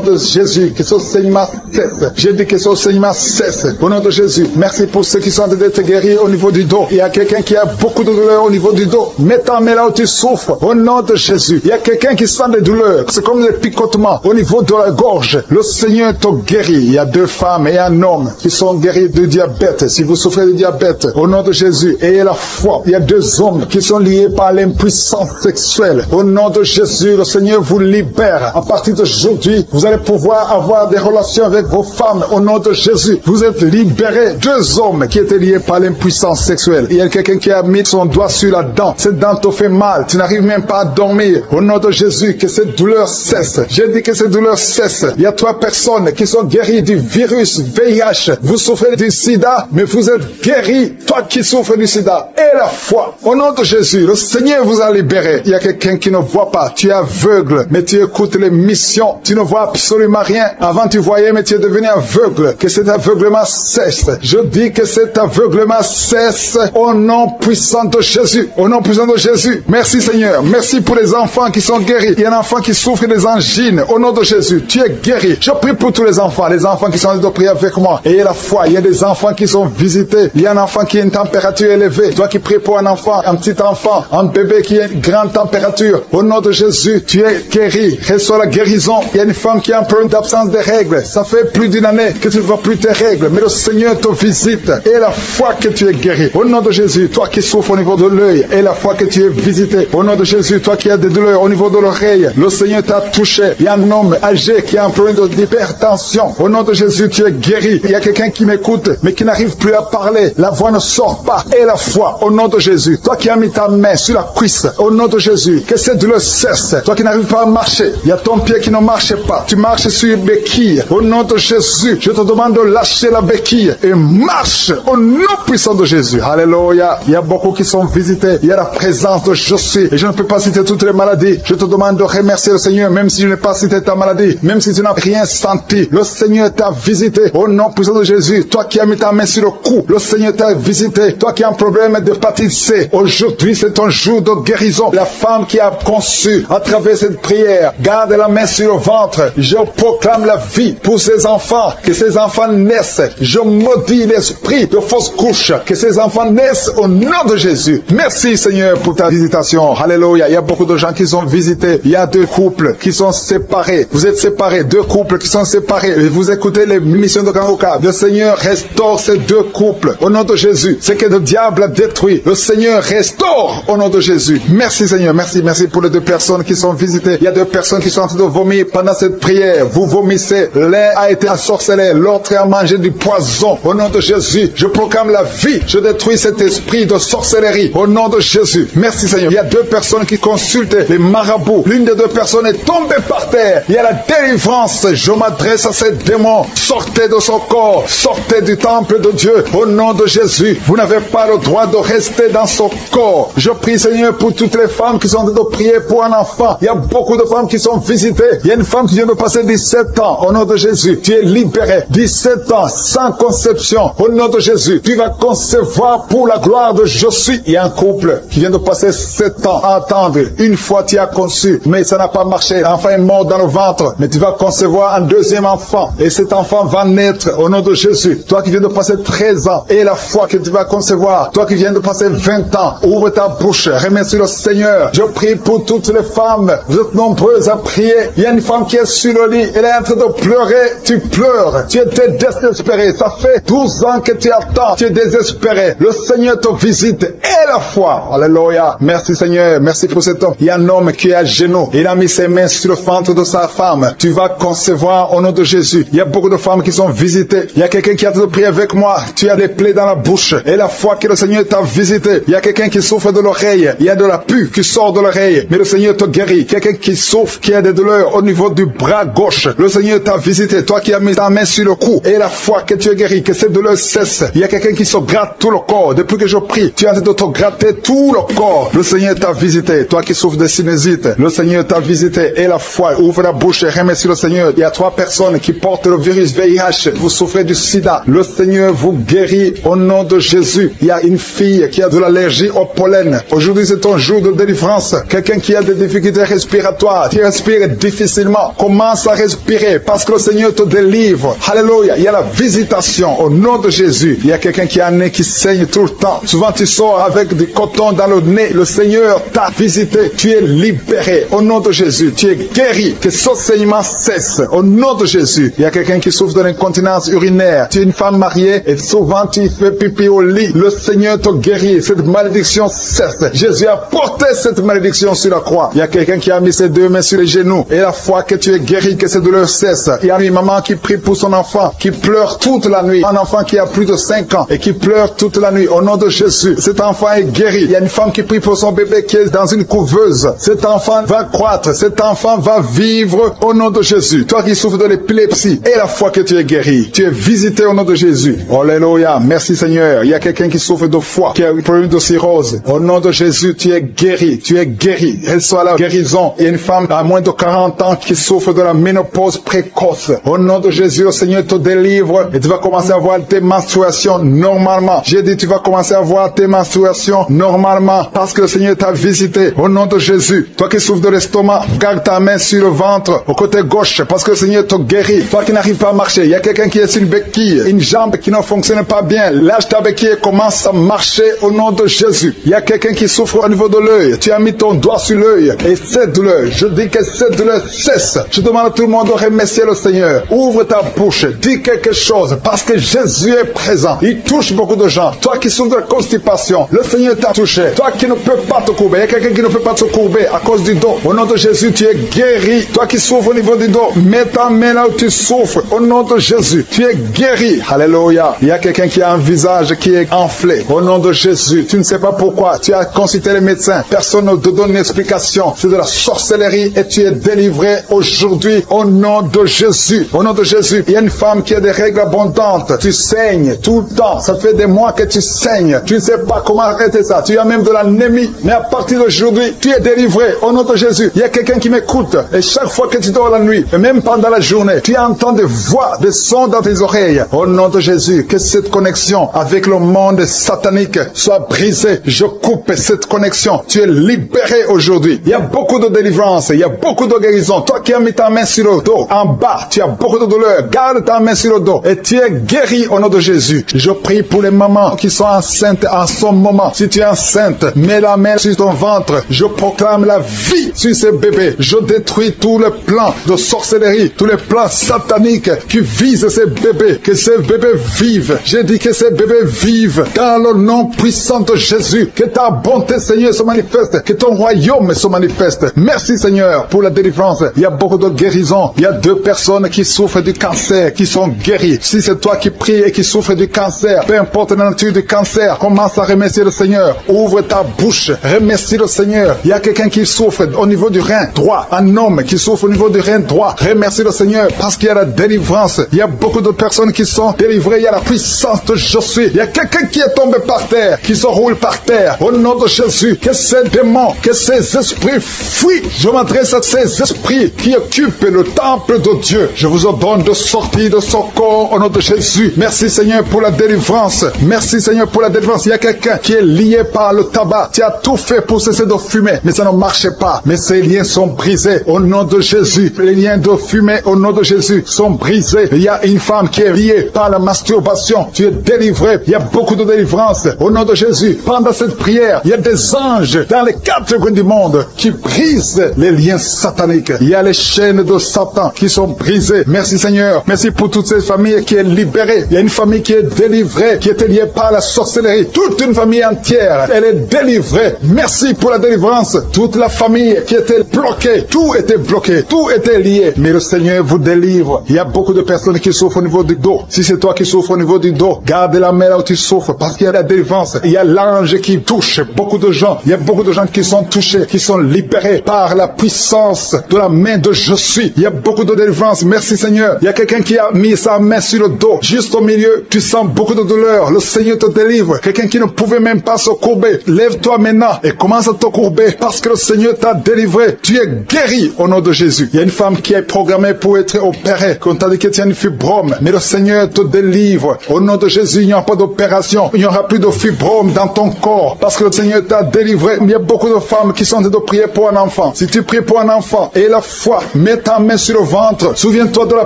de Jésus. Que ce saignement cesse. Je dis que ce saignement cesse. Au nom de Jésus. Merci pour ceux qui sont en train d'être guéris au niveau du dos. Il y a quelqu'un qui a beaucoup de douleurs au niveau du dos. Mets ta main là où tu souffres. Au nom de Jésus. Il y a quelqu'un qui sent des douleurs. C'est comme des picotements au niveau de la gorge. Le Seigneur te guérit. Il y a 2 femmes et un homme qui sont guéris du diabète. Si vous souffrez de diabète, au nom de Jésus, ayez la foi. Il y a 2 hommes qui sont liés par l'impuissance sexuelle. Au nom de Jésus, le Seigneur vous libère. À partir d'aujourd'hui, vous allez pouvoir avoir des relations avec vos femmes. Au nom de Jésus, vous êtes libérés. 2 hommes qui étaient liés par l'impuissance sexuelle. Il y a quelqu'un qui a mis son doigt sur la dent. Cette dent te fait mal. Tu n'arrives même pas à dormir. Au nom de Jésus, que cette douleur cesse. J'ai dit que cette douleur cesse. Il y a 3 personnes qui sont guéries du virus VIH. Vous souffrez du sida, mais vous êtes guéris. Toi qui souffres du sida, et la foi. Au nom de Jésus, le Seigneur vous a libéré. Il y a quelqu'un qui ne voit pas. Tu es aveugle, mais tu écoutes les missions. Tu ne vois absolument rien. Avant tu voyais, mais tu es devenu aveugle. Que cet aveuglement cesse. Je dis que cet aveuglement cesse au nom puissant de Jésus. Au nom puissant de Jésus. Merci Seigneur. Merci pour les enfants qui sont guéris. Il y a un enfant qui souffre des angines. Au nom de Jésus, tu es guéri. Je prie pour tous les enfants qui sont en train de prier avec moi. Ayez la foi. Il y a des enfants qui sont visités. Il y a un enfant qui a une température élevée. Toi qui pries pour un enfant, un petit enfant, un bébé qui a une grande température. Au nom de Jésus, tu es guéri. guéri. Reçois la guérison. Il y a une femme qui a un problème d'absence de règles. Ça fait plus d'1 année que tu ne vois plus tes règles. Mais le Seigneur te visite. Et la foi que tu es guéri. Au nom de Jésus, toi qui souffres au niveau de l'œil. Et la foi que tu es visité. Au nom de Jésus, toi qui as des douleurs au niveau de l'oreille. Le Seigneur t'a touché. Il y a un homme âgé qui a un problème d'hypertension. Au nom de Jésus, tu es guéri. Il y a quelqu'un qui m'écoute, mais qui n'arrive plus à parler. La voix ne sort pas. Et la foi, au nom de Jésus. Toi qui as mis ta main sur la cuisse, au nom de Jésus, que cette douleur cesse. Toi qui n'arrives pas à marcher, il y a ton pied qui ne marche pas. Tu marches sur une béquille. Au nom de Jésus, je te demande de lâcher la béquille et marche au nom puissant de Jésus. Alléluia. Il y a beaucoup qui sont visités. Il y a la présence de je suis. Et je ne peux pas citer toutes les maladies. Je te demande de remercier le Seigneur, même si je n'ai pas cité ta maladie, même si tu n'as rien senti. Le Seigneur t'a visité. Au nom puissant de Jésus, toi qui as mis ta main sur le cou, le Seigneur t'a visité. Toi qui as un problème d'hépatite C, aujourd'hui c'est ton jour de guérison. La femme qui a conçu à travers cette prière, garde la main sur le ventre. Je proclame la vie pour ses enfants, que ces enfants naissent. Je maudis l'esprit de fausse couche, que ces enfants naissent au nom de Jésus. Merci Seigneur pour ta visitation. Alléluia. Il y a beaucoup de gens qui sont visités. Il y a 2 couples qui sont séparés. Vous êtes séparés, 2 couples qui sont séparés. Et vous écoutez les missions de Kangoka. Le Seigneur restaure ces 2 couples au nom de Jésus. Ce que le diable a détruit, le Seigneur restaure au nom de Jésus. Merci Seigneur. Merci pour les 2 personnes qui sont visitées. Il y a 2 personnes qui sont en train de vomir pendant cette prière. Vous vomissez. L'un a été ensorcelé, l'autre a mangé du poison. Au nom de Jésus, je proclame la vie. Je détruis cet esprit de sorcellerie. Au nom de Jésus. Merci Seigneur. Il y a 2 personnes qui consultent les marabouts. L'une des 2 personnes est tombée par terre. Il y a la délivrance. Je m'adresse à ces démons. Sortez de son corps. Sortez du temple de Dieu. Au nom de Jésus. Vous n'avez pas le droit de rester dans son corps. Je prie Seigneur pour toutes les femmes qui sont en train de prier pour un enfant. Il y a beaucoup de femmes qui sont visitées. Il y a une femme qui vient de passer 17 ans. Au nom de Jésus. Tu es libéré. 17 ans sans conception. Au nom de Jésus. Tu vas concevoir pour la gloire de je suis. Il y a un couple qui vient de passer 7 ans à attendre. Une fois tu as conçu, mais ça n'a pas marché. L'enfant est mort dans le ventre. Mais tu vas concevoir un 2e enfant. Et cet enfant va naître au nom de Jésus. Toi qui viens de passer 13 ans. Et la foi que tu vas concevoir. Toi qui viens de passer 20 ans. Ouvre ta bouche. Remercie le Seigneur. Je prie pour toutes les femmes. Vous êtes nombreuses à prier. Il y a une femme qui est sur le lit. Elle est en train de pleurer. Tu pleures. Tu étais désespéré. Ça fait 12 ans que tu attends. Tu es désespéré. Le Seigneur te visite. Et la foi. Alléluia. Merci Seigneur. Merci pour cet homme. Il y a un homme qui est à genoux. Il a mis ses mains sur le ventre de sa femme. Tu vas concevoir au nom de Jésus. Il y a beaucoup de femmes qui sont visitées. Il y a quelqu'un qui a de prier avec moi. Tu as des plaies dans la bouche. Et la foi que le Seigneur t'a visité. Il y a quelqu'un qui souffre de l'oreille. Il y a de la pus qui sort de l'oreille. Mais le Seigneur te guérit. Quelqu'un qui souffre, qui a des douleurs au niveau du bras gauche. Le Seigneur t'a visité. Toi qui as mis ta main sur le cou. Et la foi que tu es guéri. Que cette douleur cesse. Il y a quelqu'un qui se gratte tout le corps. Depuis que je prie, tu es en train de te gratter tout le corps. Le Seigneur t'a visité. Toi qui souffres de sinusite. Le Seigneur t'a visité. Et la foi. Ouvre la bouche et remercie le Seigneur. Il y a 3 personnes qui portent le virus VIH. Vous souffrez du sida. Le Seigneur vous guérit au nom de Jésus. Il y a une fille qui a de l'allergie au pollen. Aujourd'hui, c'est ton jour de délivrance. Quelqu'un qui a des difficultés respiratoires, qui respire difficilement, commence à respirer parce que le Seigneur te délivre. Alléluia. Il y a la visitation au nom de Jésus. Il y a quelqu'un qui a un nez qui saigne tout le temps. Souvent, tu sors avec du coton dans le nez. Le Seigneur t'a visité. Tu es libéré au nom de Jésus. Tu es guéri. Que ce saignement cesse au nom de Jésus. Il y a quelqu'un qui souffre de l'incontinence urinaire. Tu es une femme mariée et souvent tu fais pipi au lit. Le Seigneur te guérit. Cette malédiction cesse. Jésus a porté cette malédiction sur la croix. Il y a quelqu'un qui a mis ses 2 mains sur les genoux. Et la foi que tu es guéri, que cette douleur cesse. Il y a une maman qui prie pour son enfant, qui pleure toute la nuit. Un enfant qui a plus de 5 ans et qui pleure toute la nuit. Au nom de Jésus, cet enfant est guéri. Il y a une femme qui prie pour son bébé qui est dans une couveuse. Cet enfant va croître. Cet enfant va vivre au nom de Jésus. Toi qui souffres de l'épilepsie, et la foi que tu es guéri. Tu es visité au nom de Jésus. Alléluia. Merci Seigneur. Il y a quelqu'un qui souffre de foie, qui a un problème de cirrhose. Au nom de Jésus, tu es guéri. Tu es guéri. Reçois la guérison. Il y a une femme à moins de 40 ans qui souffre de la ménopause précoce. Au nom de Jésus, le Seigneur te délivre et tu vas commencer à voir tes menstruations normalement. J'ai dit, tu vas commencer à voir tes menstruations normalement parce que le Seigneur t'a visité. Au nom de Jésus, toi qui souffres de l'estomac, garde ta main sur le ventre, au côté gauche, parce que le Seigneur te guérit. Toi qui n'arrives pas à marcher, il y a quelqu'un qui est sur une béquille, une jambe qui ne fonctionne pas bien. Lâche ta béquille et commence à marcher au nom de Jésus. Il y a quelqu'un qui souffre au niveau de l'œil. Tu as mis ton doigt sur l'œil et cette douleur, je dis que cette douleur cesse. Je demande à tout le monde de remercier le Seigneur. Ouvre ta bouche, dis quelque chose, parce que Jésus est présent. Il touche beaucoup de gens. Toi qui souffres de la constipation, le Seigneur t'a touché. Toi qui ne peux pas te courber, il y a quelqu'un qui ne peut pas se courber à cause du dos. Au nom de Jésus, tu es guéri. Toi qui souffres au niveau du dos, mets ta main là où tu souffres. Au nom de Jésus, tu es guéri. Alléluia. Il y a quelqu'un qui a un visage qui est enflé. Au nom de Jésus, tu ne sais pas pourquoi. Tu as consulté les médecins. Personne ne te donne une explication. C'est de la sorcellerie et tu es délivré aujourd'hui au nom de Jésus. Au nom de Jésus, il y a une femme qui a des règles abondantes. Tu saignes tout le temps. Ça fait des mois que tu saignes. Tu ne sais pas comment arrêter ça. Tu as même de l'anémie. Mais à partir d'aujourd'hui, tu es délivré au nom de Jésus. Il y a quelqu'un qui m'écoute. Et chaque fois que tu dors la nuit, et même pendant la journée, tu entends des voix, des sons dans tes oreilles. Au nom de Jésus, que cette connexion avec le monde satanique soit brisée. Je coupe cette connexion. Tu es libéré aujourd'hui. Il y a beaucoup de délivrance. Il y a beaucoup de guérison. Toi qui as mis ta main sur le dos, en bas, tu as beaucoup de douleur. Garde ta main sur le dos et tu es guéri au nom de Jésus. Je prie pour les mamans qui sont enceintes en ce moment. Si tu es enceinte, mets la main sur ton ventre. Je proclame la vie sur ces bébés. Je détruis tous les plans de sorcellerie, tous les plans sataniques qui visent ces bébés. Que ces bébés vivent. J'ai dit que ces bébés vivent dans le nom puissant de Jésus. Que ta bonté, Seigneur, se manifeste. Que ton royaume se manifeste. Merci, Seigneur, pour la délivrance. Il y a beaucoup de guérisons. Il y a 2 personnes qui souffrent du cancer, qui sont guéries. Si c'est toi qui pries et qui souffres du cancer, peu importe la nature du cancer, commence à remercier le Seigneur. Ouvre ta bouche. Remercie le Seigneur. Il y a quelqu'un qui souffre au niveau du rein droit. Un homme qui souffre au niveau du rein droit. Remercie le Seigneur parce qu'il y a la délivrance. Il y a beaucoup de personnes qui sont délivrées. Il y a la puissance de Je suis. Il y a quelqu'un qui est tombé par terre, qui se roule par terre. Au nom de Jésus, que ces démons, que ces esprits fuient. Je m'adresse à ces esprits qui occupent le temple de Dieu. Je vous ordonne de sortir de ce corps au nom de Jésus. Merci Seigneur pour la délivrance. Merci Seigneur pour la délivrance. Il y a quelqu'un qui est lié par le tabac. Tu as tout fait pour cesser de fumer, mais ça ne marchait pas. Mais ces liens sont brisés au nom de Jésus. Les liens de fumée au nom de Jésus sont brisés. Il y a une femme qui est liée par la masturbation. Tu es délivré. Il y a beaucoup de délivrance au nom de Jésus. Pendant cette prière, il y a des anges dans les 4 coins du monde qui brisent les liens sataniques. Il y a les chaînes de Satan qui sont brisées. Merci Seigneur. Merci pour toutes ces familles qui est libérée. Il y a une famille qui est délivrée, qui était liée par la sorcellerie. Toute une famille entière, elle est délivrée. Merci pour la délivrance. Toute la famille qui était bloquée, tout était bloqué, tout était lié. Mais le Seigneur vous délivre. Il y a beaucoup de personnes qui souffrent au niveau du dos. Si c'est toi qui souffres au niveau du dos, garde la main là où tu souffres parce qu'il y a la délivrance. Il y a l'ange qui touche beaucoup de gens. Il y a beaucoup de gens qui sont touchés, qui sont libérés par la puissance de la main de Je suis. Il y a beaucoup de délivrance. Merci Seigneur. Il y a quelqu'un qui a mis sa main sur le dos. Juste au milieu, tu sens beaucoup de douleur. Le Seigneur te délivre. Quelqu'un qui ne pouvait même pas se courber. Lève-toi maintenant et commence à te courber parce que le Seigneur t'a délivré. Tu es guéri au nom de Jésus. Il y a une femme qui est programmée pour être opérée. Quand t'a dit que tu as une fibrome, mais le Seigneur te délivre. Au nom de Jésus, il n'y aura pas d'opération. Il n'y aura plus de fibrome dans ton corps parce que le Seigneur t'a délivré. Il y a beaucoup de femmes qui sont en train de prier pour un enfant. Si tu pries pour un enfant et la foi, mets ta main sur le ventre. Souviens-toi de la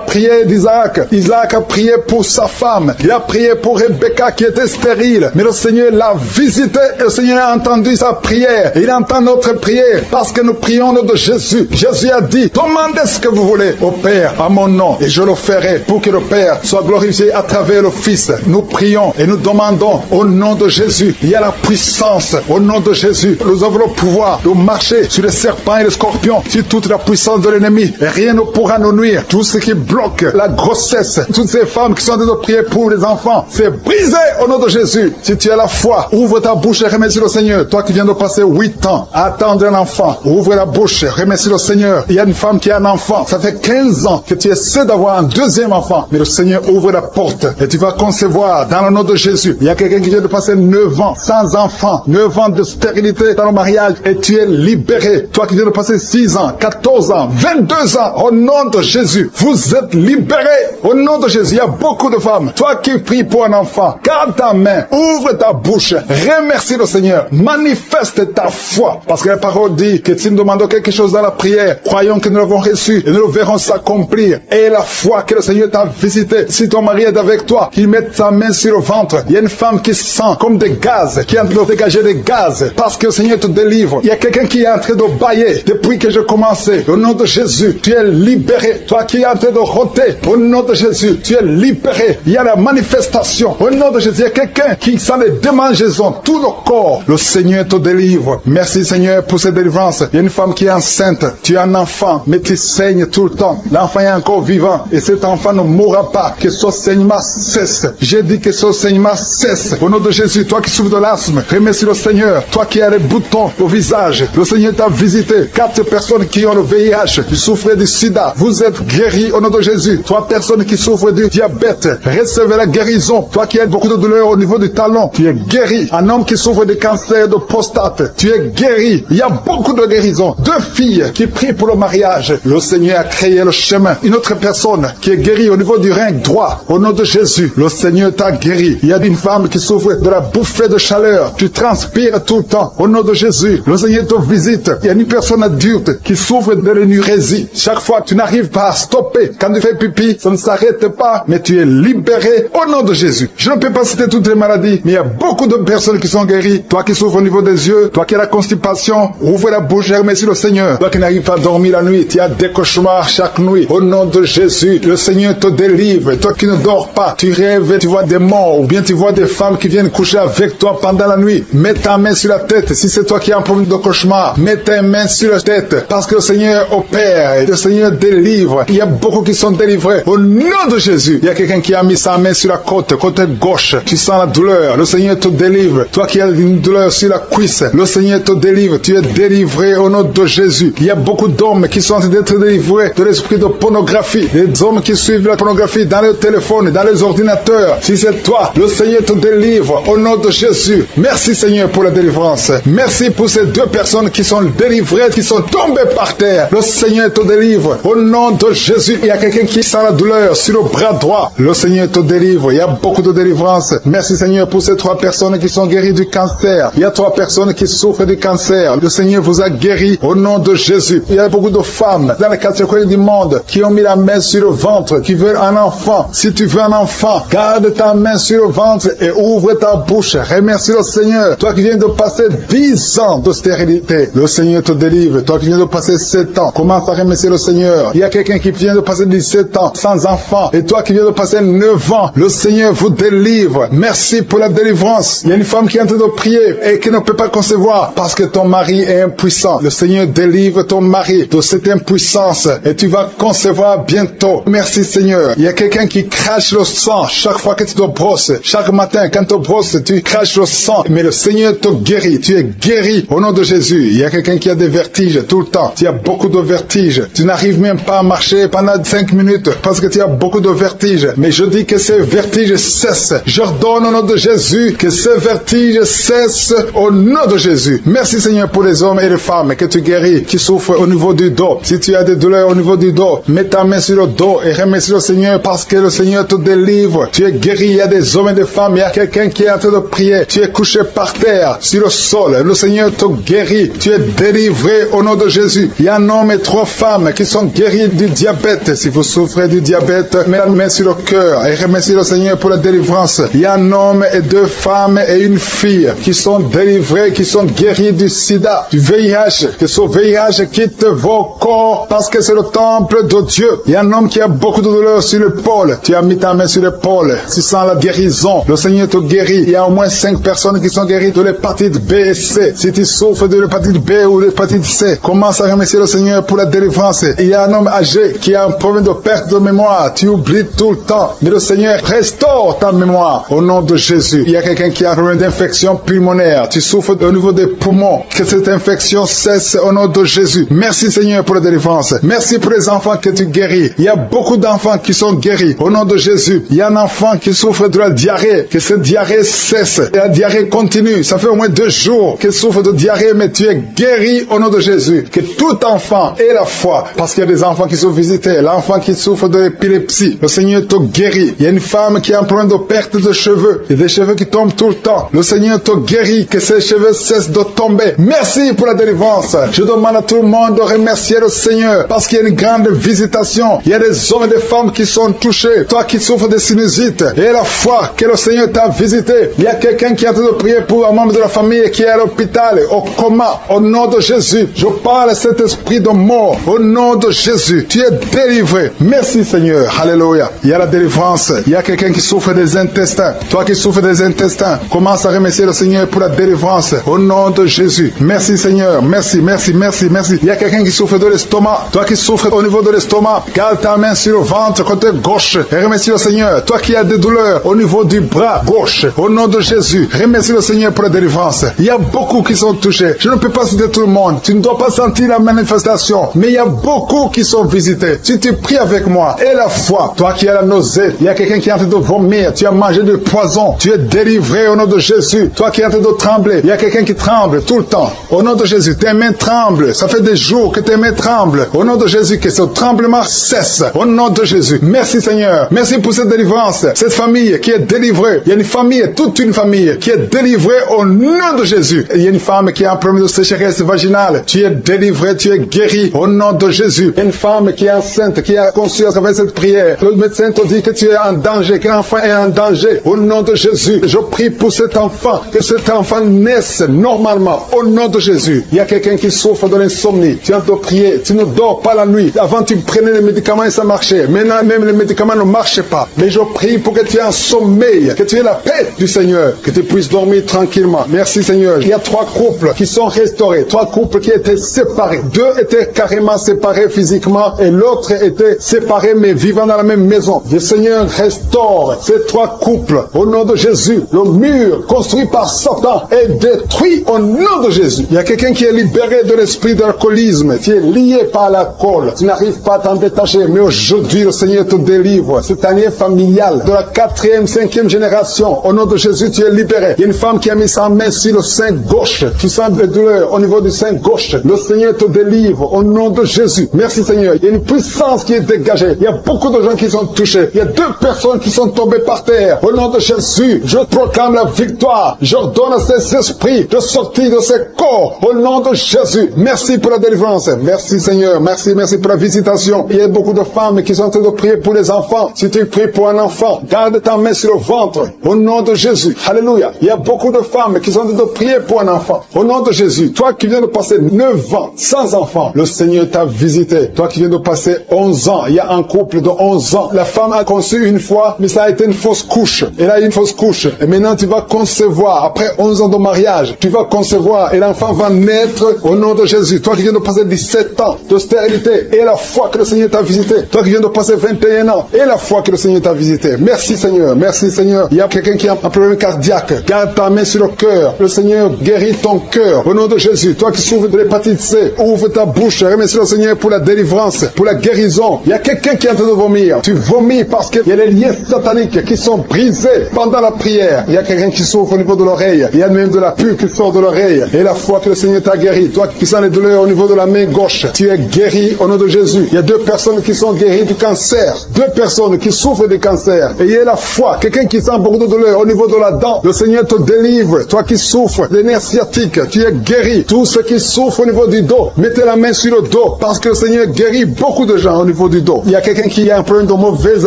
prière d'Isaac. Isaac a prié pour sa femme. Il a prié pour Rebecca qui était stérile. Mais le Seigneur l'a visité et le Seigneur a entendu sa prière. Et il entend notre prière parce que nous prions au nom de Jésus. Jésus a dit, demandez ce que vous voulez au Père à mon nom et je le ferai pour que le Père soit glorifié à travers le Fils. Nous prions et nous demandons au nom de Jésus. Il y a la puissance au nom de Jésus. Nous avons le pouvoir de marcher sur les serpents et les scorpions, sur toute la puissance de l'ennemi. Et rien ne pourra nous nuire. Tout ce qui bloque la grossesse, toutes ces femmes qui sont en train de prier pour les enfants, c'est brisé au nom de Jésus. Si tu as la foi, ouvre ta bouche et remercie le Seigneur. Toi qui viens de passer 8 ans à attendre un enfant, ouvre la bouche, remercie le Seigneur. Il y a une femme qui a un enfant, ça fait 15 ans que tu essaies d'avoir un deuxième enfant, mais le Seigneur ouvre la porte et tu vas concevoir dans le nom de Jésus. Il y a quelqu'un qui vient de passer 9 ans sans enfant, 9 ans de stérilité dans le mariage et tu es libéré. Toi qui viens de passer 6 ans, 14 ans, 22 ans, au nom de Jésus, vous êtes libérés Au nom de Jésus, il y a beaucoup de femmes. Toi qui pries pour un enfant, garde ta main, ouvre ta bouche, remercie le Seigneur, manifeste ta foi. Parce que la parole dit que si nous demandons quelque chose dans la prière, croyons que nous l'avons reçu et nous le verrons s'accomplir. Et la foi que le Seigneur t'a visité, si ton mari est avec toi, qu'il mette sa main sur le ventre. Il y a une femme qui sent comme des gaz, qui est en train de dégager des gaz, parce que le Seigneur te délivre. Il y a quelqu'un qui est en train de bailler depuis que j'ai commencé. Au nom de Jésus, tu es libéré. Toi qui es en train de rôter, au nom de Jésus, tu es libéré. Il y a la manifestation. Au nom de Jésus, il y a quelqu'un qui sent les démangeaisons, tout le corps. Le Seigneur te délivre. Merci Seigneur pour cette délivrance. Il y a une femme qui est enceinte. Tu es un enfant, mais tu saignes tout le temps. L'enfant est encore vivant et cet enfant ne mourra pas. Que ce saignement cesse. J'ai dit que ce saignement cesse. Au nom de Jésus, toi qui souffres de l'asthme, remercie le Seigneur. Toi qui as les boutons au visage, le Seigneur t'a visité. 4 personnes qui ont le VIH, qui souffrent du sida, vous êtes guéris au nom de Jésus. 3 personnes qui souffrent du diabète, recevez la guérison. Toi qui as beaucoup de douleurs au niveau du talon, tu es guéri. Un homme qui souffre de cancer de prostate, tu es guéri. Il y a beaucoup de guérisons. 2 filles qui prient pour le mariage, le Seigneur a créé le chemin. Une autre personne qui est guérie au niveau du rein droit, au nom de Jésus, le Seigneur t'a guéri. Il y a une femme qui souffre de la bouffée de chaleur, tu transpires tout le temps, au nom de Jésus, le Seigneur te visite. Il y a une personne adulte qui souffre de l'énurésie. Chaque fois tu n'arrives pas à stopper, quand tu fais pipi, ça ne s'arrête pas, mais tu es libéré au nom de Jésus. Je ne peux pas citer toutes les maladies, mais il y a beaucoup de personnes qui sont guéries. Toi qui souffres au niveau des yeux, toi qui as la constipation, ouvre la bouche et remercie le Seigneur. Toi qui n'arrives pas à dormir la nuit, tu as des cauchemars chaque nuit. Au nom de Jésus, le Seigneur te délivre. Toi qui ne dors pas, tu rêves, tu vois des morts, ou bien tu vois des femmes qui viennent coucher avec toi pendant la nuit. Mets ta main sur la tête. Si c'est toi qui as un problème de cauchemar, mets ta main sur la tête, parce que le Seigneur opère et le Seigneur délivre. Il y a beaucoup qui sont délivrés. Au nom de Jésus, il y a quelqu'un qui a mis sa main sur la côte gauche. Tu sens la douleur. Le Seigneur te délivre. Toi qui as une douleur sur la cuisse, le Seigneur te délivre. Tu es délivré au nom de Jésus. Il y a beaucoup d'hommes qui sont en train d'être délivrés de l'esprit de pornographie. Les hommes qui suivent la pornographie dans les téléphones, dans les ordinateurs. Si c'est toi, le Seigneur te délivre au nom de Jésus. Merci Seigneur pour la délivrance. Merci pour ces 2 personnes qui sont délivrées, qui sont tombées par terre. Le Seigneur te délivre au nom de Jésus. Il y a quelqu'un qui sent la douleur sur le bras droit. Le Seigneur te délivre. Il y a beaucoup de délivrance. Merci Seigneur pour ces 3 personnes qui sont guéries du cancer. Il y a 3 personnes qui souffrent du cancer. Le Seigneur vous a guéri au nom de Jésus. Il y a beaucoup de femmes dans les 4 coins du monde qui ont mis la main sur le ventre, qui veulent un enfant. Si tu veux un enfant, garde ta main sur le ventre et ouvre ta bouche. Remercie le Seigneur. Toi qui viens de passer 10 ans de stérilité, le Seigneur te délivre. Toi qui viens de passer 7 ans, commence à remercier le Seigneur. Il y a quelqu'un qui vient de passer 17 ans sans enfant, et toi qui viens de passer 9 ans, le Seigneur vous délivre. Merci pour la délivrance. Il y a une femme qui est en train de prier et qui ne peut pas concevoir parce que ton mari est impuissant. Le Seigneur délivre ton mari de cette impuissance et tu vas concevoir bientôt. Merci Seigneur. Il y a quelqu'un qui crache le sang chaque fois que tu te brosses. Chaque matin quand tu te brosses, tu craches le sang, mais le Seigneur te guérit. Tu es guéri au nom de Jésus. Il y a quelqu'un qui a des vertiges tout le temps. Tu as beaucoup de vertiges. Tu n'arrives même pas à marcher pendant 5 minutes parce que tu as beaucoup de vertiges. Mais je dis que ces vertiges cessent. J'ordonne au nom de Jésus que ces vertiges cessent au nom de Jésus. Merci Seigneur pour les hommes et les femmes que tu guéris, qui souffrent au niveau du dos. Si tu as des douleurs au niveau du dos, mets ta main sur le dos et remercie le Seigneur parce que le Seigneur te délivre. Tu es guéri. Il y a des hommes et des femmes. Il y a quelqu'un qui est en train de prier. Tu es couché par terre, sur le sol. Le Seigneur te guérit. Tu es délivré au nom de Jésus. Il y a un homme et 3 femmes qui sont guéris du diabète. Si vous souffrez du diabète, mets la main sur le cœur et remercie le Seigneur pour la délivrance. Il y a un homme et 2 femmes et une fille qui sont délivrés, qui sont guéris du sida, du VIH. Que ce VIH quitte vos corps parce que c'est le temple de Dieu. Il y a un homme qui a beaucoup de douleur sur l'épaule. Tu as mis ta main sur l'épaule. Tu sens la guérison. Le Seigneur te guérit. Il y a au moins 5 personnes qui sont guéries de l'hépatite B et C. Si tu souffres de l'hépatite B ou de l'hépatite C, commence à remercier le Seigneur pour la délivrance. Il y a un homme âgé qui a un problème de perte de mémoire. Tu oublies tout le temps. Mais le Seigneur restaure ta mémoire au nom de Jésus. Il y a quelqu'un qui a un problème d'infection pulmonaire. Tu souffres au niveau des poumons. Que cette infection cesse au nom de Jésus. Merci Seigneur pour la délivrance. Merci pour les enfants que tu guéris. Il y a beaucoup d'enfants qui sont guéris au nom de Jésus. Il y a un enfant qui souffre de la diarrhée. Que cette diarrhée cesse. Et la diarrhée continue. Ça fait au moins 2 jours qu'il souffre de diarrhée, mais tu es guéri au nom de Jésus. Que tout enfant ait la foi. Parce qu'il y a des enfants qui sont visités. L'enfant qui souffre de d'épilepsie. Le Seigneur te guérit. Il y a une femme qui a un problème de perte de cheveux. Il y a des cheveux qui tombent tout le temps. Le Seigneur te guérit, que ces cheveux cessent de tomber. Merci pour la délivrance. Je demande à tout le monde de remercier le Seigneur parce qu'il y a une grande visitation. Il y a des hommes et des femmes qui sont touchés. Toi qui souffres de sinusite et la foi que le Seigneur t'a visité. Il y a quelqu'un qui est en train de prier pour un membre de la famille qui est à l'hôpital, au coma. Au nom de Jésus, je parle à cet esprit de mort. Au nom de Jésus, tu es délivré. Merci Seigneur. Alléluia. Il y a la délivrance. Il y a quelqu'un qui souffre des intestins. Toi qui souffres des intestins, commence à remercier le Seigneur pour la délivrance. Au nom de Jésus. Merci Seigneur. Merci, merci, merci, merci. Il y a quelqu'un qui souffre de l'estomac. Toi qui souffres au niveau de l'estomac, garde ta main sur le ventre côté gauche et remercie le Seigneur. Toi qui as des douleurs au niveau du bras gauche, au nom de Jésus, remercie le Seigneur pour la délivrance. Il y a beaucoup qui sont touchés. Je ne peux pas citer tout le monde. Tu ne dois pas sentir la manifestation, mais il y a beaucoup qui sont visités. Si tu pries avec moi et la foi, toi qui as la nausée, il y a quelqu'un qui est en train de vomir, tu as mangé du poison, tu es délivré au nom de Jésus. Toi qui es en train de trembler, il y a quelqu'un qui tremble tout le temps. Au nom de Jésus, tes mains tremblent. Ça fait des jours que tes mains tremblent. Au nom de Jésus, que ce tremblement cesse. Au nom de Jésus. Merci Seigneur. Merci pour cette délivrance. Cette famille qui est délivrée. Il y a une famille, toute une famille qui est délivrée au nom de Jésus. Il y a une femme qui a un problème de sécheresse vaginale. Tu es délivré, tu es guéri au nom de Jésus. Une femme qui est enceinte, qui a conçu à travers cette prière. Le médecin te dit que tu es en danger, que l'enfant est en danger. Au nom de Jésus, je prie pour cet enfant, que cet enfant naisse normalement. Au nom de Jésus. Il y a quelqu'un qui souffre de l'insomnie. Tu as de prier, tu ne dors pas la nuit. Avant, tu prenais les médicaments et ça marchait. Maintenant, même les médicaments ne marchent pas. Mais je prie pour que tu aies un sommeil, que tu aies la paix du Seigneur, que tu puisses dormir tranquillement. Merci Seigneur. Il y a 3 couples qui sont restaurés, 3 couples qui étaient séparés. 2 étaient carrément séparés physiquement et l'autre était séparé mais vivant dans la même maison. Le Seigneur restaure ces 3 couples au nom de Jésus. Le mur construit par Satan est détruit au nom de Jésus. Il y a quelqu'un qui est libéré de l'esprit d'alcoolisme. Tu es lié par l'alcool. Tu n'arrives pas à t'en détacher. Mais aujourd'hui, le Seigneur te délivre. Cette année familiale de la 4e, 5e génération. Au nom de Jésus, tu es libéré. Il y a une femme qui a mis sa main sur le sein gauche. Tu sens des douleurs au niveau du sein gauche. Le Seigneur te délivre au nom de Jésus. Merci Seigneur. Il y a une puissance qui est dégagée. Il y a beaucoup de gens qui sont touchés. Il y a 2 personnes qui sont tombées par terre. Au nom de Jésus, je proclame la victoire. J'ordonne à ces esprits de sortir de ces corps. Au nom de Jésus. Merci pour la délivrance. Merci Seigneur. Merci, merci pour la visitation. Il y a beaucoup de femmes qui sont en train de prier pour les enfants. Si tu pries pour un enfant, garde ta main sur le ventre. Au nom de Jésus. Alléluia. Il y a beaucoup de femmes qui sont en train de prier pour un enfant. Au nom de Jésus. Toi qui viens de passer 9 ans sans enfant, le Seigneur t'a visité. Toi qui viens de passer 11 ans, il y a un couple de 11 ans. La femme a conçu une fois, mais ça a été une fausse couche. Elle a eu une fausse couche. Et maintenant tu vas concevoir. Après 11 ans de mariage, tu vas concevoir et l'enfant va naître au nom de Jésus. Toi qui viens de passer 17 ans de stérilité et la foi que le Seigneur t'a visité. Toi qui viens de passer 21 ans et la foi que le Seigneur t'a visité. Merci Seigneur. Merci Seigneur. Il y a quelqu'un qui a un problème cardiaque. Garde ta main sur le cœur. Le Seigneur guérit ton cœur au nom de Jésus. Toi qui souffres de l'hépatite C, ouvre ta bouche. Remercie le Seigneur pour la délivrance, pour la guérison. Il y a quelqu'un qui est en train de vomir. Tu vomis parce qu'il y a les liens sataniques qui sont brisés pendant la prière. Il y a quelqu'un qui souffre au niveau de l'oreille. Il y a même de la pus qui sort de l'oreille. Et la foi que le Seigneur t'a guéri. Toi qui sens les douleurs au niveau de la main gauche, tu es guéri au nom de Jésus. Il y a 2 personnes qui sont guéries du cancer. 2 personnes qui souffrent du cancer. Et il y a la foi. Quelqu'un qui sent beaucoup de douleur au niveau de la dent. Le Seigneur te délivre. Toi qui souffres des nerfs sciatiques, tu es guéri. Tous ceux qui souffrent au niveau du dos, mettez la main sur le dos parce que le Seigneur guérit beaucoup de gens au niveau du dos. Il y a quelqu'un qui a un problème de mauvaise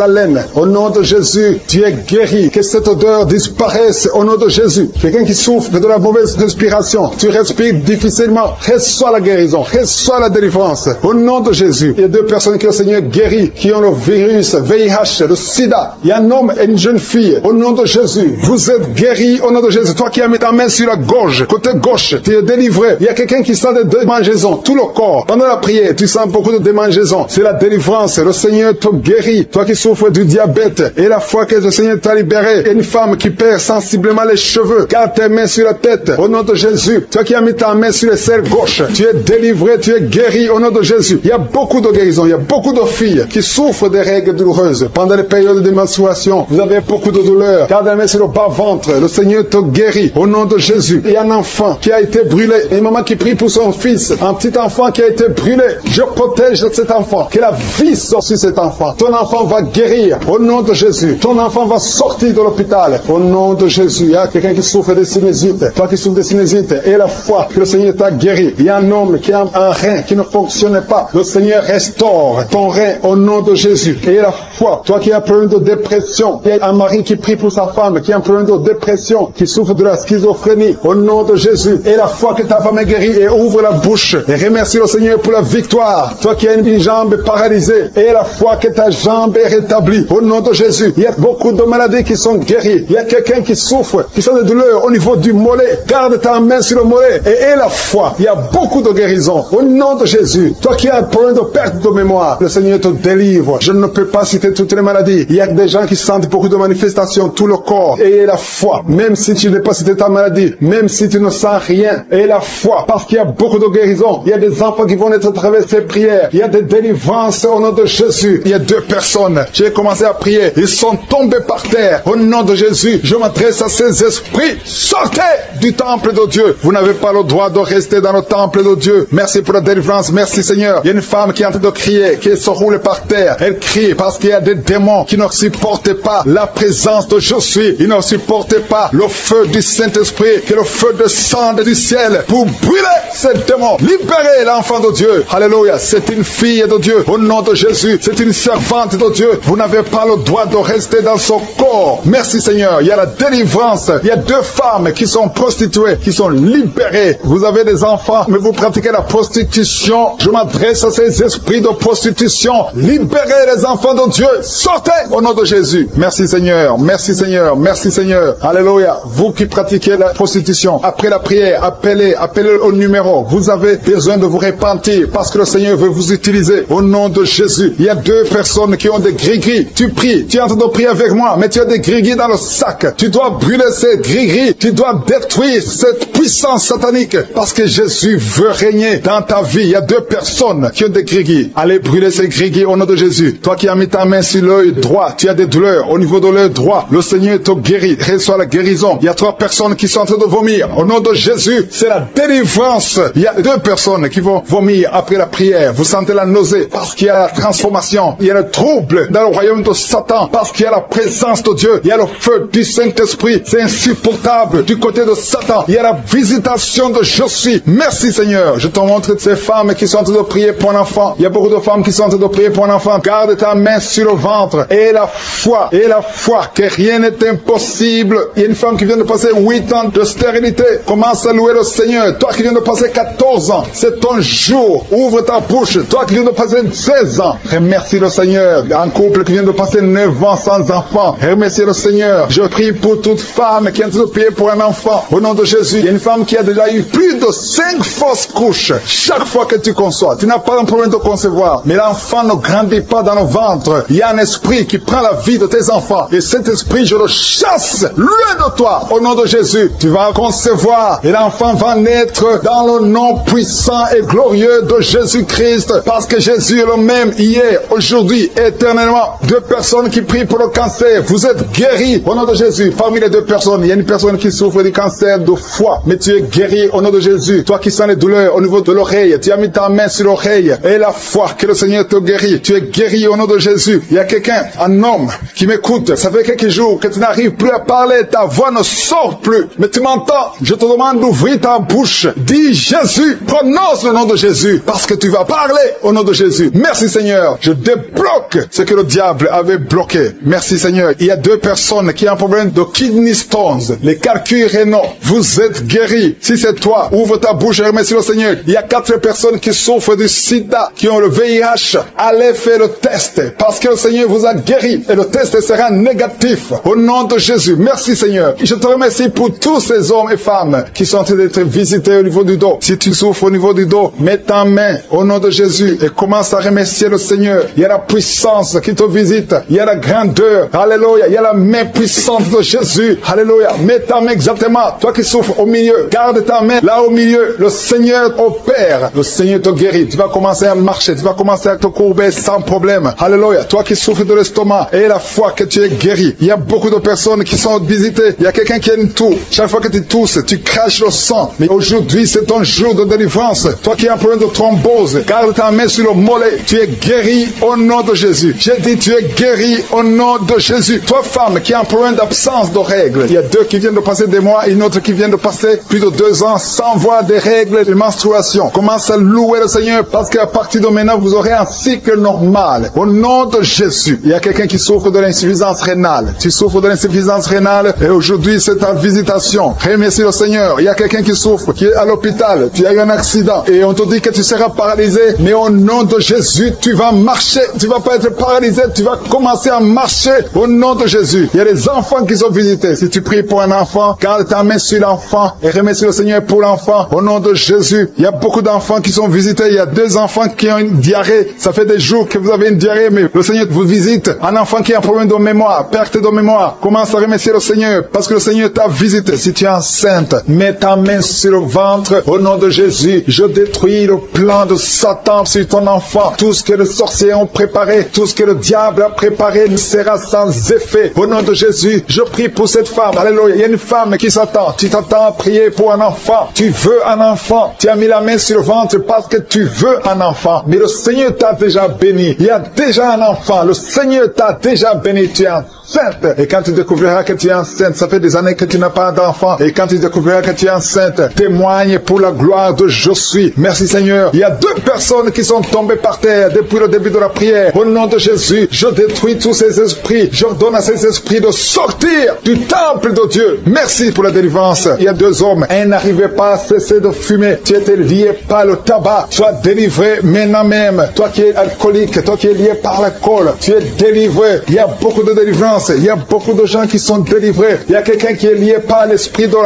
haleine. Au nom de Jésus, tu es guéri. Que cette odeur disparaisse au nom de Jésus. Quelqu'un qui souffre de la mauvaise respiration, tu respires difficilement, reçois la guérison, reçois la délivrance. Au nom de Jésus, il y a 2 personnes que le Seigneur guérit, qui ont le virus VIH, le sida. Il y a un homme et une jeune fille. Au nom de Jésus, vous êtes guéris au nom de Jésus. Toi qui as mis ta main sur la gorge, côté gauche, tu es délivré. Il y a quelqu'un qui sent des démangeaisons, tout le corps. Pendant la prière, tu sens beaucoup de démangeaisons. C'est la délivrance. Le Seigneur te guérit. Toi qui souffres du diabète, et la fois que le Seigneur t'a libéré, et une femme qui perd sensiblement les cheveux, garde tes mains sur la tête. Au nom de Jésus, toi qui as mis ta main sur le cerveau gauche, tu es délivré, tu es guéri au nom de Jésus. Il y a beaucoup de guérisons. Il y a beaucoup de filles qui souffrent des règles douloureuses. Pendant les périodes de menstruation, vous avez beaucoup de douleurs. Garde la main sur le bas-ventre. Le Seigneur te guérit au nom de Jésus. Il y a un enfant qui a été brûlé. Et une maman qui prie pour son fils. Un petit enfant qui a été brûlé. Je protège cet enfant. Que la vie sorte sur cet enfant. enfant. Ton enfant va guérir au nom de Jésus. Ton enfant va sortir de l'hôpital au nom de Jésus. Il y a quelqu'un qui souffre de sinusite. Toi qui souffres de sinusite, et la foi que le Seigneur t'a guéri. Il y a un homme qui a un rein qui ne fonctionnait pas. Le Seigneur restaure ton rein au nom de Jésus. Et la foi, toi qui as un problème de dépression, il y a un mari qui prie pour sa femme, qui a un problème de dépression, qui souffre de la schizophrénie, au nom de Jésus. Et la foi que ta femme est guérie, et ouvre la bouche et remercie le Seigneur pour la victoire. Toi qui as une jambe paralysée, et la foi que ta jambe est rétablie, au nom de Jésus. Il y a beaucoup de maladies qui sont guéries. Il y a quelqu'un qui souffre, qui sent des douleurs au niveau du mollet. Garde ta main sur le mollet et aie la foi. Il y a beaucoup de guérisons au nom de Jésus. Toi qui as un problème de perte de mémoire, le Seigneur te délivre. Je ne peux pas citer toutes les maladies. Il y a des gens qui sentent beaucoup de manifestations, tout le corps. Et aie la foi. Même si tu n'es pas cité ta maladie, même si tu ne sens rien, aie la foi. Parce qu'il y a beaucoup de guérisons. Il y a des enfants qui vont être à travers ces prières. Il y a des délivrances au nom de Jésus. Il y a 2 personnes. J'ai commencé à prier. Ils sont tombés par terre. Au nom de Jésus, je m'adresse à ces esprits. Sortez du temple de Dieu. Vous n'avez pas le droit de rester dans le temple de Dieu. Merci pour la délivrance. Merci Seigneur. Il y a une femme qui est en train de crier, qui se roule par terre. Elle crie parce qu'il y a des démons qui ne supportent pas la présence de Je suis. Ils ne supportent pas le feu du Saint-Esprit, qui est le feu de sang du ciel pour brûler ces démons. Libérez l'enfant de Dieu. Alléluia. C'est une fille de Dieu. Au nom de Jésus. C'est une servante de Dieu. Vous n'avez pas le droit de rester dans son corps. Merci Seigneur. Il y a la délivrance. Il y a 2 femmes qui sont prostituées, qui sont libérées. Vous avez des enfants, mais vous pratiquez la prostitution. Je m'adresse à ces esprits de prostitution. Libérez les enfants de Dieu. Sortez au nom de Jésus. Merci Seigneur. Merci Seigneur. Merci Seigneur. Alléluia. Vous qui pratiquez la prostitution, après la prière, appelez au numéro. Vous avez besoin de vous repentir parce que le Seigneur veut vous utiliser au nom de Jésus. Il y a 2 personnes qui ont des gris-gris. Tu pries. Tu es en train de prier avec moi, mais tu as des gris-gris dans le sac. Tu dois brûler ces gris-gris. Tu dois détruire cette puissance satanique parce que Jésus veut régner dans ta vie. Il y a 2 personnes qui ont des gris-gris. Allez brûler ces gris-gris au nom de Jésus. Toi qui as mis ta main sur l'œil droit, tu as des douleurs au niveau de l'œil droit. Le Seigneur te guérit. Reçois la guérison. Il y a 3 personnes qui sont en train de vomir. Au nom de Jésus, c'est la délivrance. Il y a 2 personnes qui vont vomir après la prière. Vous sentez la nausée parce qu'il y a la transformation. Il y a le trouble dans le royaume de Satan parce qu'il y a la présence de Dieu. Il y a le feu du Saint-Esprit. C'est insupportable du côté de Satan. Il y a la visitation de Je suis. Merci Seigneur. Je te montre ces femmes qui sont en train de prier pour un enfant. Il y a beaucoup de femmes qui sont en train de prier pour un enfant. Garde ta main sur le ventre. Et la foi que rien n'est impossible. Il y a une femme qui vient de passer 8 ans de stérilité. Commence à louer le Seigneur. Toi qui viens de passer 14 ans, c'est ton jour. Ouvre ta bouche. Toi qui viens de passer 16 ans, remercie le Seigneur. Un couple qui vient de passer 9 ans sans enfant, remercie le Seigneur. Je prie pour toute femme qui est en train de prier pour un enfant. Au nom de Jésus, il y a une femme qui a déjà eu plus de 5 fausses couches. Chaque fois que tu conçois, tu n'as pas un problème de concevoir, mais l'enfant ne grandit pas dans le ventre. Il y a un esprit qui prend la vie de tes enfants. Et cet esprit, je le chasse loin de toi. Au nom de Jésus, tu vas concevoir et l'enfant va naître dans le nom puissant et glorieux de Jésus-Christ. Parce que Jésus est le même hier, aujourd'hui, éternellement. 2 personnes qui prient pour le cancer. Vous êtes guéris au nom de Jésus. Parmi les 2 personnes, il y a une personne qui souffre du cancer de foie, mais tu es guéri au nom de Jésus. Toi qui sens les douleurs au niveau de l'oreille, tu as mis ta main sur l'oreille et la foi que le Seigneur te guérit. Tu es guéri au nom de Jésus. Il y a quelqu'un, un homme qui m'écoute. Ça fait quelques jours que tu n'arrives plus à parler, ta voix ne sort plus. Mais tu m'entends. Je te demande d'ouvrir ta bouche. Dis Jésus, prononce le nom de Jésus parce que tu vas parler au nom de Jésus. Merci Seigneur. Je débloque ce que le diable avait bloqué. Merci Seigneur. Il y a 2 personnes qui ont un problème de kidney stones, les calculs rénaux. Vous êtes guéris. Si c'est toi, ouvre ta bouche et remercie le Seigneur. Il y a 4 personnes qui souffrent du sida, qui ont le VIH. Allez faire le test parce que le Seigneur vous a guéri et le test sera négatif. Au nom de Jésus. Merci Seigneur. Je te remercie pour tous ces hommes et femmes qui sont en train d'être visités au niveau du dos. Si tu souffres au niveau du dos, mets ta main au nom de Jésus et commence à remercier le Seigneur. Il y a la puissance qui te visite. Il y a la grandeur. Alléluia. Il y a la main puissante de Jésus. Alléluia. Mets ta main exactement. Toi qui souffres au milieu, garde ta main là au milieu. Le Seigneur opère. Le Seigneur te guérit. Tu vas commencer à marcher. Tu vas commencer à te courber sans problème. Alléluia. Toi qui souffres de l'estomac, et la foi que tu es guéri. Il y a beaucoup de personnes qui sont visitées. Il y a quelqu'un qui a une toux. Chaque fois que tu tousses, tu craches le sang. Mais aujourd'hui, c'est ton jour de délivrance. Toi qui as un problème de thrombose, garde ta main sur le mollet. Tu es guéri au nom de Jésus. J'ai dit, tu es guéri au nom de Jésus. Toi, femme, qui a un problème d'absence de règles. Il y a 2 qui viennent de passer des mois, une autre qui vient de passer plus de 2 ans sans voir des règles de menstruation. Commence à louer le Seigneur parce qu'à partir de maintenant, vous aurez un cycle normal. Au nom de Jésus. Il y a quelqu'un qui souffre de l'insuffisance rénale. Tu souffres de l'insuffisance rénale et aujourd'hui, c'est ta visitation. Remercie le Seigneur. Il y a quelqu'un qui souffre, qui est à l'hôpital. Tu as eu un accident et on te dit que tu seras paralysé. Mais au nom de Jésus, tu vas marcher. Tu vas pas être paralysé. Tu vas commencer à marcher au nom de Jésus. Il y a des enfants qui sont visités. Si tu pries pour un enfant, garde ta main sur l'enfant et remercie le Seigneur pour l'enfant. Au nom de Jésus, il y a beaucoup d'enfants qui sont visités. Il y a 2 enfants qui ont une diarrhée. Ça fait des jours que vous avez une diarrhée, mais le Seigneur vous visite. Un enfant qui a un problème de mémoire, perte de mémoire, commence à remercier le Seigneur parce que le Seigneur t'a visité. Si tu es enceinte, mets ta main sur le ventre. Au nom de Jésus, je détruis le plan de Satan sur ton enfant. Tout ce que les sorciers ont préparé, tout ce que le diable a préparé ne sera sans effet. Au nom de Jésus, je prie pour cette femme. Alléluia. Il y a une femme qui s'attend. Tu t'attends à prier pour un enfant. Tu veux un enfant. Tu as mis la main sur le ventre parce que tu veux un enfant. Mais le Seigneur t'a déjà béni. Il y a déjà un enfant. Le Seigneur t'a déjà béni. Tu es enceinte. Et quand tu découvriras que tu es enceinte, ça fait des années que tu n'as pas d'enfant. Et quand tu découvriras que tu es enceinte, témoigne pour la gloire de Je suis. Merci Seigneur. Il y a 2 personnes qui sont tombées par terre depuis le début de la prière. Au nom de Jésus, je détruis tous ces esprits. J'ordonne à ces esprits de sortir du temple de Dieu. Merci pour la délivrance. Il y a 2 hommes. Un n'arrivait pas à cesser de fumer. Tu étais lié par le tabac. Sois délivré maintenant même. Toi qui es alcoolique, toi qui es lié par l'alcool, tu es délivré. Il y a beaucoup de délivrance. Il y a beaucoup de gens qui sont délivrés. Il y a quelqu'un qui est lié par l'esprit de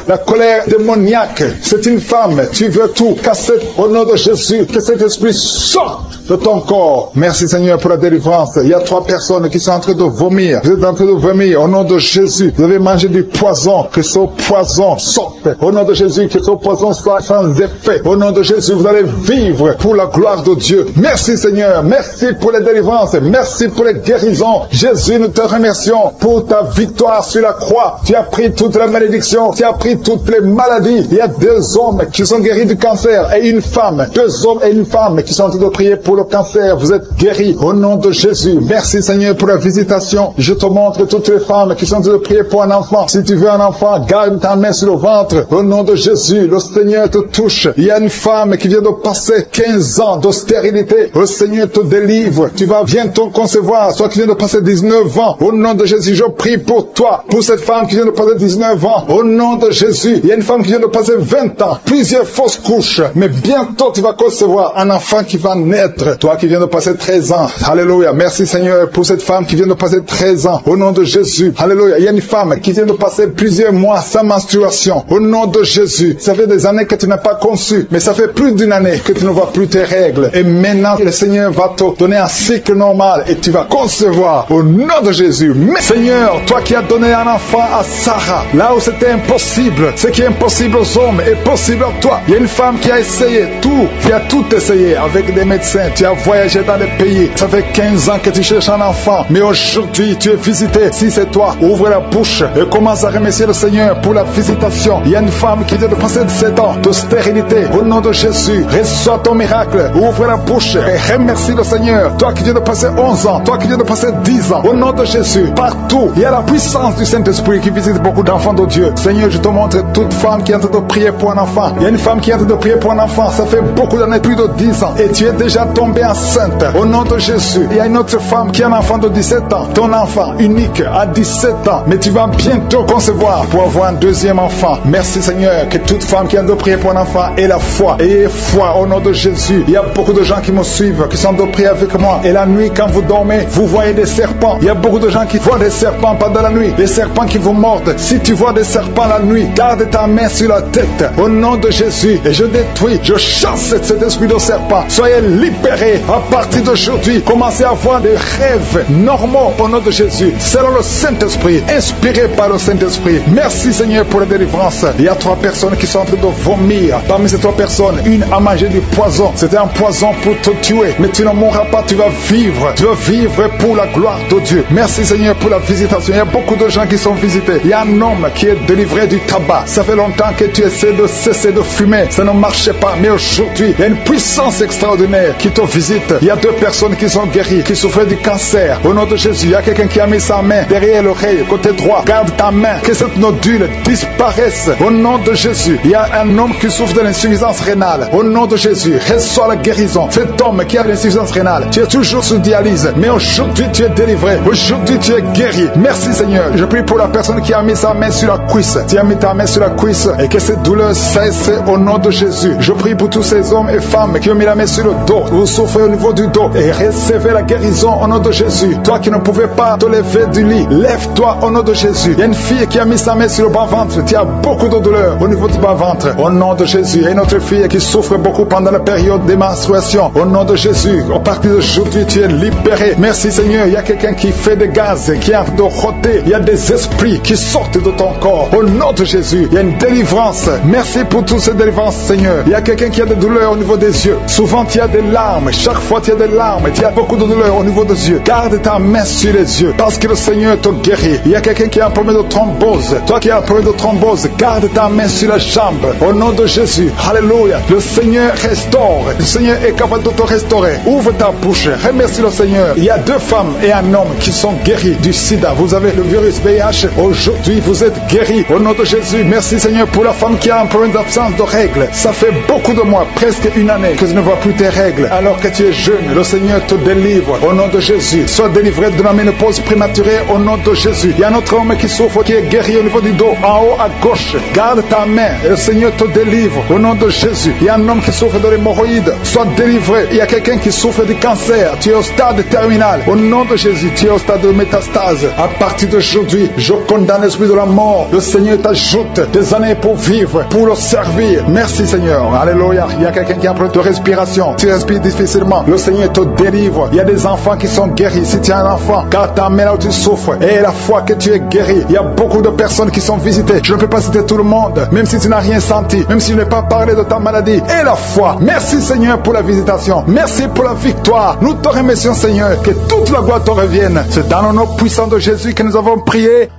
la colère démoniaque. C'est une femme. Tu veux tout casser au nom de Jésus. Que cet esprit sorte de ton corps. Merci Seigneur pour la délivrance. Il y a 3 personnes qui sont en train de vomir. Vous êtes en train de vomir au nom de Jésus. Vous avez mangé du poison. Que ce poison sorte. Au nom de Jésus, que ce poison soit sans effet. Au nom de Jésus, vous allez vivre pour la gloire de Dieu. Merci Seigneur. Merci pour les délivrances. Merci pour les guérisons. Jésus, nous te remercions pour ta victoire sur la croix. Tu as pris toute la malédiction. Tu as pris toutes les maladies. Il y a 2 hommes qui sont guéris du cancer et une femme. 2 hommes et une femme qui sont en train de prier pour le cancer. Vous êtes guéris au nom de Jésus. Merci Seigneur pour la visitation. Je te montre toutes les femmes qui sont en train de prier pour un enfant. Si tu veux un enfant, garde ta main sur le ventre. Au nom de Jésus, le Seigneur te touche. Il y a une femme qui vient de passer 15 ans de stérilité. Le Seigneur te délivre. Tu vas bientôt concevoir. Toi qui viens de passer 19 ans. Au nom de Jésus, je prie pour toi. Pour cette femme qui vient de passer 19 ans. Au nom de Jésus, il y a une femme qui vient de passer 20 ans. Plusieurs fausses couches. Mais bientôt tu vas concevoir un enfant qui va naître. Toi qui viens de passer 13 ans. Alléluia. Merci Seigneur pour cette femme qui vient de passer 13 ans. Au nom de Jésus. Alléluia. Il y a une femme qui vient de passer plusieurs mois sans menstruation. Au nom de Jésus. Ça fait des années que tu n'as pas conçu. Mais ça fait plus d'une année que tu ne vois plus tes règles. Et maintenant, le Seigneur va te donner un cycle normal. Et tu vas concevoir. Au nom de Jésus. Mais Seigneur, toi qui as donné un enfant à Sarah, là où c'était impossible, ce qui est impossible aux hommes est possible à toi. Il y a une femme qui a essayé tout, qui a tout essayé avec des médecins. Tu as voyagé dans des pays. Ça fait 15 ans que tu cherches un enfant. Mais aujourd'hui, tu es visité. Si c'est toi, ouvre la bouche et commence à remercier le Seigneur pour la visitation. Il y a une femme qui vient de passer 7 ans de stérilité. Au nom de Jésus, reçois ton miracle. Ouvre la bouche et remercie le Seigneur. Toi qui viens de passer 11 ans, toi qui viens de passer 10 ans. Au nom de Jésus, partout, il y a la puissance du Saint-Esprit qui visite beaucoup d'enfants de Dieu. Seigneur, je te montre toute femme qui est en train de prier pour un enfant. Il y a une femme qui est en train de prier pour un enfant. Ça fait beaucoup d'années, plus de 10 ans. Et tu es déjà tombée enceinte. Au nom de Jésus, il y a une autre femme qui a un enfant de 17 ans. Ton enfant unique à 17 ans. Mais tu vas bientôt concevoir pour avoir un 2e enfant. Merci Seigneur, que toute femme qui est en train de prier pour un enfant ait la foi. Ayez foi au nom de Jésus. Il y a beaucoup de gens qui me suivent, qui sont en train de prier avec moi. Et la nuit, quand vous dormez, vous voyez des serpents. Il y a beaucoup de gens qui voient des serpents pendant la nuit. Des serpents qui vous mordent. Si tu vois des serpents la nuit, garde ta main sur la tête. Au nom de Jésus. Et je détruis, je chasse cet esprit de serpent. Soyez libérés à partir d'aujourd'hui. Commencez à avoir des rêves normaux au nom de Jésus. Selon le Saint-Esprit. Inspiré par le Saint-Esprit. Merci Seigneur pour la délivrance. Il y a 3 personnes qui sont en train de vomir. Parmi ces 3 personnes, une a mangé du poison. C'était un poison pour te tuer. Mais tu ne mourras pas, tu vas vivre. Tu vas vivre pour la gloire de Dieu. Merci Seigneur pour la visitation. Il y a beaucoup de gens qui sont visités. Il y a un homme qui est délivré du tabac. Ça fait longtemps que tu essaies de cesser de fumer. Ça ne marchait pas. Mais aujourd'hui, il y a une puissance extraordinaire qui te visite. Il y Il y a 2 personnes qui sont guéries, qui souffraient du cancer. Au nom de Jésus, il y a quelqu'un qui a mis sa main derrière l'oreille, côté droit. Garde ta main, que cette nodule disparaisse. Au nom de Jésus, il y a un homme qui souffre de l'insuffisance rénale. Au nom de Jésus, reçois la guérison. Cet homme qui a l'insuffisance rénale, tu es toujours sous dialyse, mais aujourd'hui tu es délivré. Aujourd'hui tu es guéri. Merci Seigneur. Je prie pour la personne qui a mis sa main sur la cuisse. Tu as mis ta main sur la cuisse et que cette douleur cesse au nom de Jésus. Je prie pour tous ces hommes et femmes qui ont mis la main sur le dos. Vous souffrez au niveau du dos et recevez la guérison au nom de Jésus. Toi qui ne pouvais pas te lever du lit, lève-toi au nom de Jésus. Il y a une fille qui a mis sa main sur le bas-ventre. Tu as beaucoup de douleur au niveau du bas-ventre. Au nom de Jésus. Il y a une autre fille qui souffre beaucoup pendant la période des menstruations. Au nom de Jésus. À partir d'aujourd'hui, tu es libéré. Merci Seigneur. Il y a quelqu'un qui fait des gaz, qui est en train de rôter. Il y a des esprits qui sortent de ton corps. Au nom de Jésus. Il y a une délivrance. Merci pour toutes ces délivrances, Seigneur. Il y a quelqu'un qui a des douleurs au niveau des yeux. Souvent, tu as des larmes. Chaque fois, tu as des larmes. Tu as beaucoup de douleurs au niveau des yeux. Garde ta main sur les yeux parce que le Seigneur te guérit. Il y a quelqu'un qui a un problème de thrombose. Toi qui as un problème de thrombose, garde ta main sur la jambe. Au nom de Jésus. Alléluia. Le Seigneur restaure. Le Seigneur est capable de te restaurer. Ouvre ta bouche. Remercie le Seigneur. Il y a 2 femmes et un homme qui sont guéris du sida. Vous avez le virus VIH. Aujourd'hui, vous êtes guéris. Au nom de Jésus. Merci Seigneur pour la femme qui a un problème d'absence de règles. Ça fait beaucoup de mois, presque une année, que tu ne vois plus tes règles. Alors que tu es jeune, le Seigneur te délivre. Au nom de Jésus. Sois délivré de la ménopause prématurée. Au nom de Jésus. Il y a un autre homme qui souffre, qui est guéri au niveau du dos, en haut à gauche. Garde ta main et le Seigneur te délivre. Au nom de Jésus. Il y a un homme qui souffre de l'hémorroïde. Sois délivré. Il y a quelqu'un qui souffre du cancer. Tu es au stade terminal. Au nom de Jésus, tu es au stade de métastase. À partir d'aujourd'hui, je condamne l'esprit de la mort. Le Seigneur t'ajoute des années pour vivre, pour le servir. Merci Seigneur. Alléluia. Il y a quelqu'un qui a un problème de respiration. Tu respires difficilement. Le Seigneur te délivre. Il y a des enfants qui sont guéris. Si tu as un enfant, garde ta main là où tu souffres. Et la fois que tu es guéri, il y a beaucoup de personnes qui sont visitées. Je ne peux pas citer tout le monde, même si tu n'as rien senti, même si je n'ai pas parlé de ta maladie. Et la foi. Merci Seigneur pour la visitation. Merci pour la victoire. Nous te remercions Seigneur. Que toute la gloire te revienne. C'est dans le nom puissant de Jésus que nous avons prié.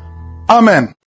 Amen.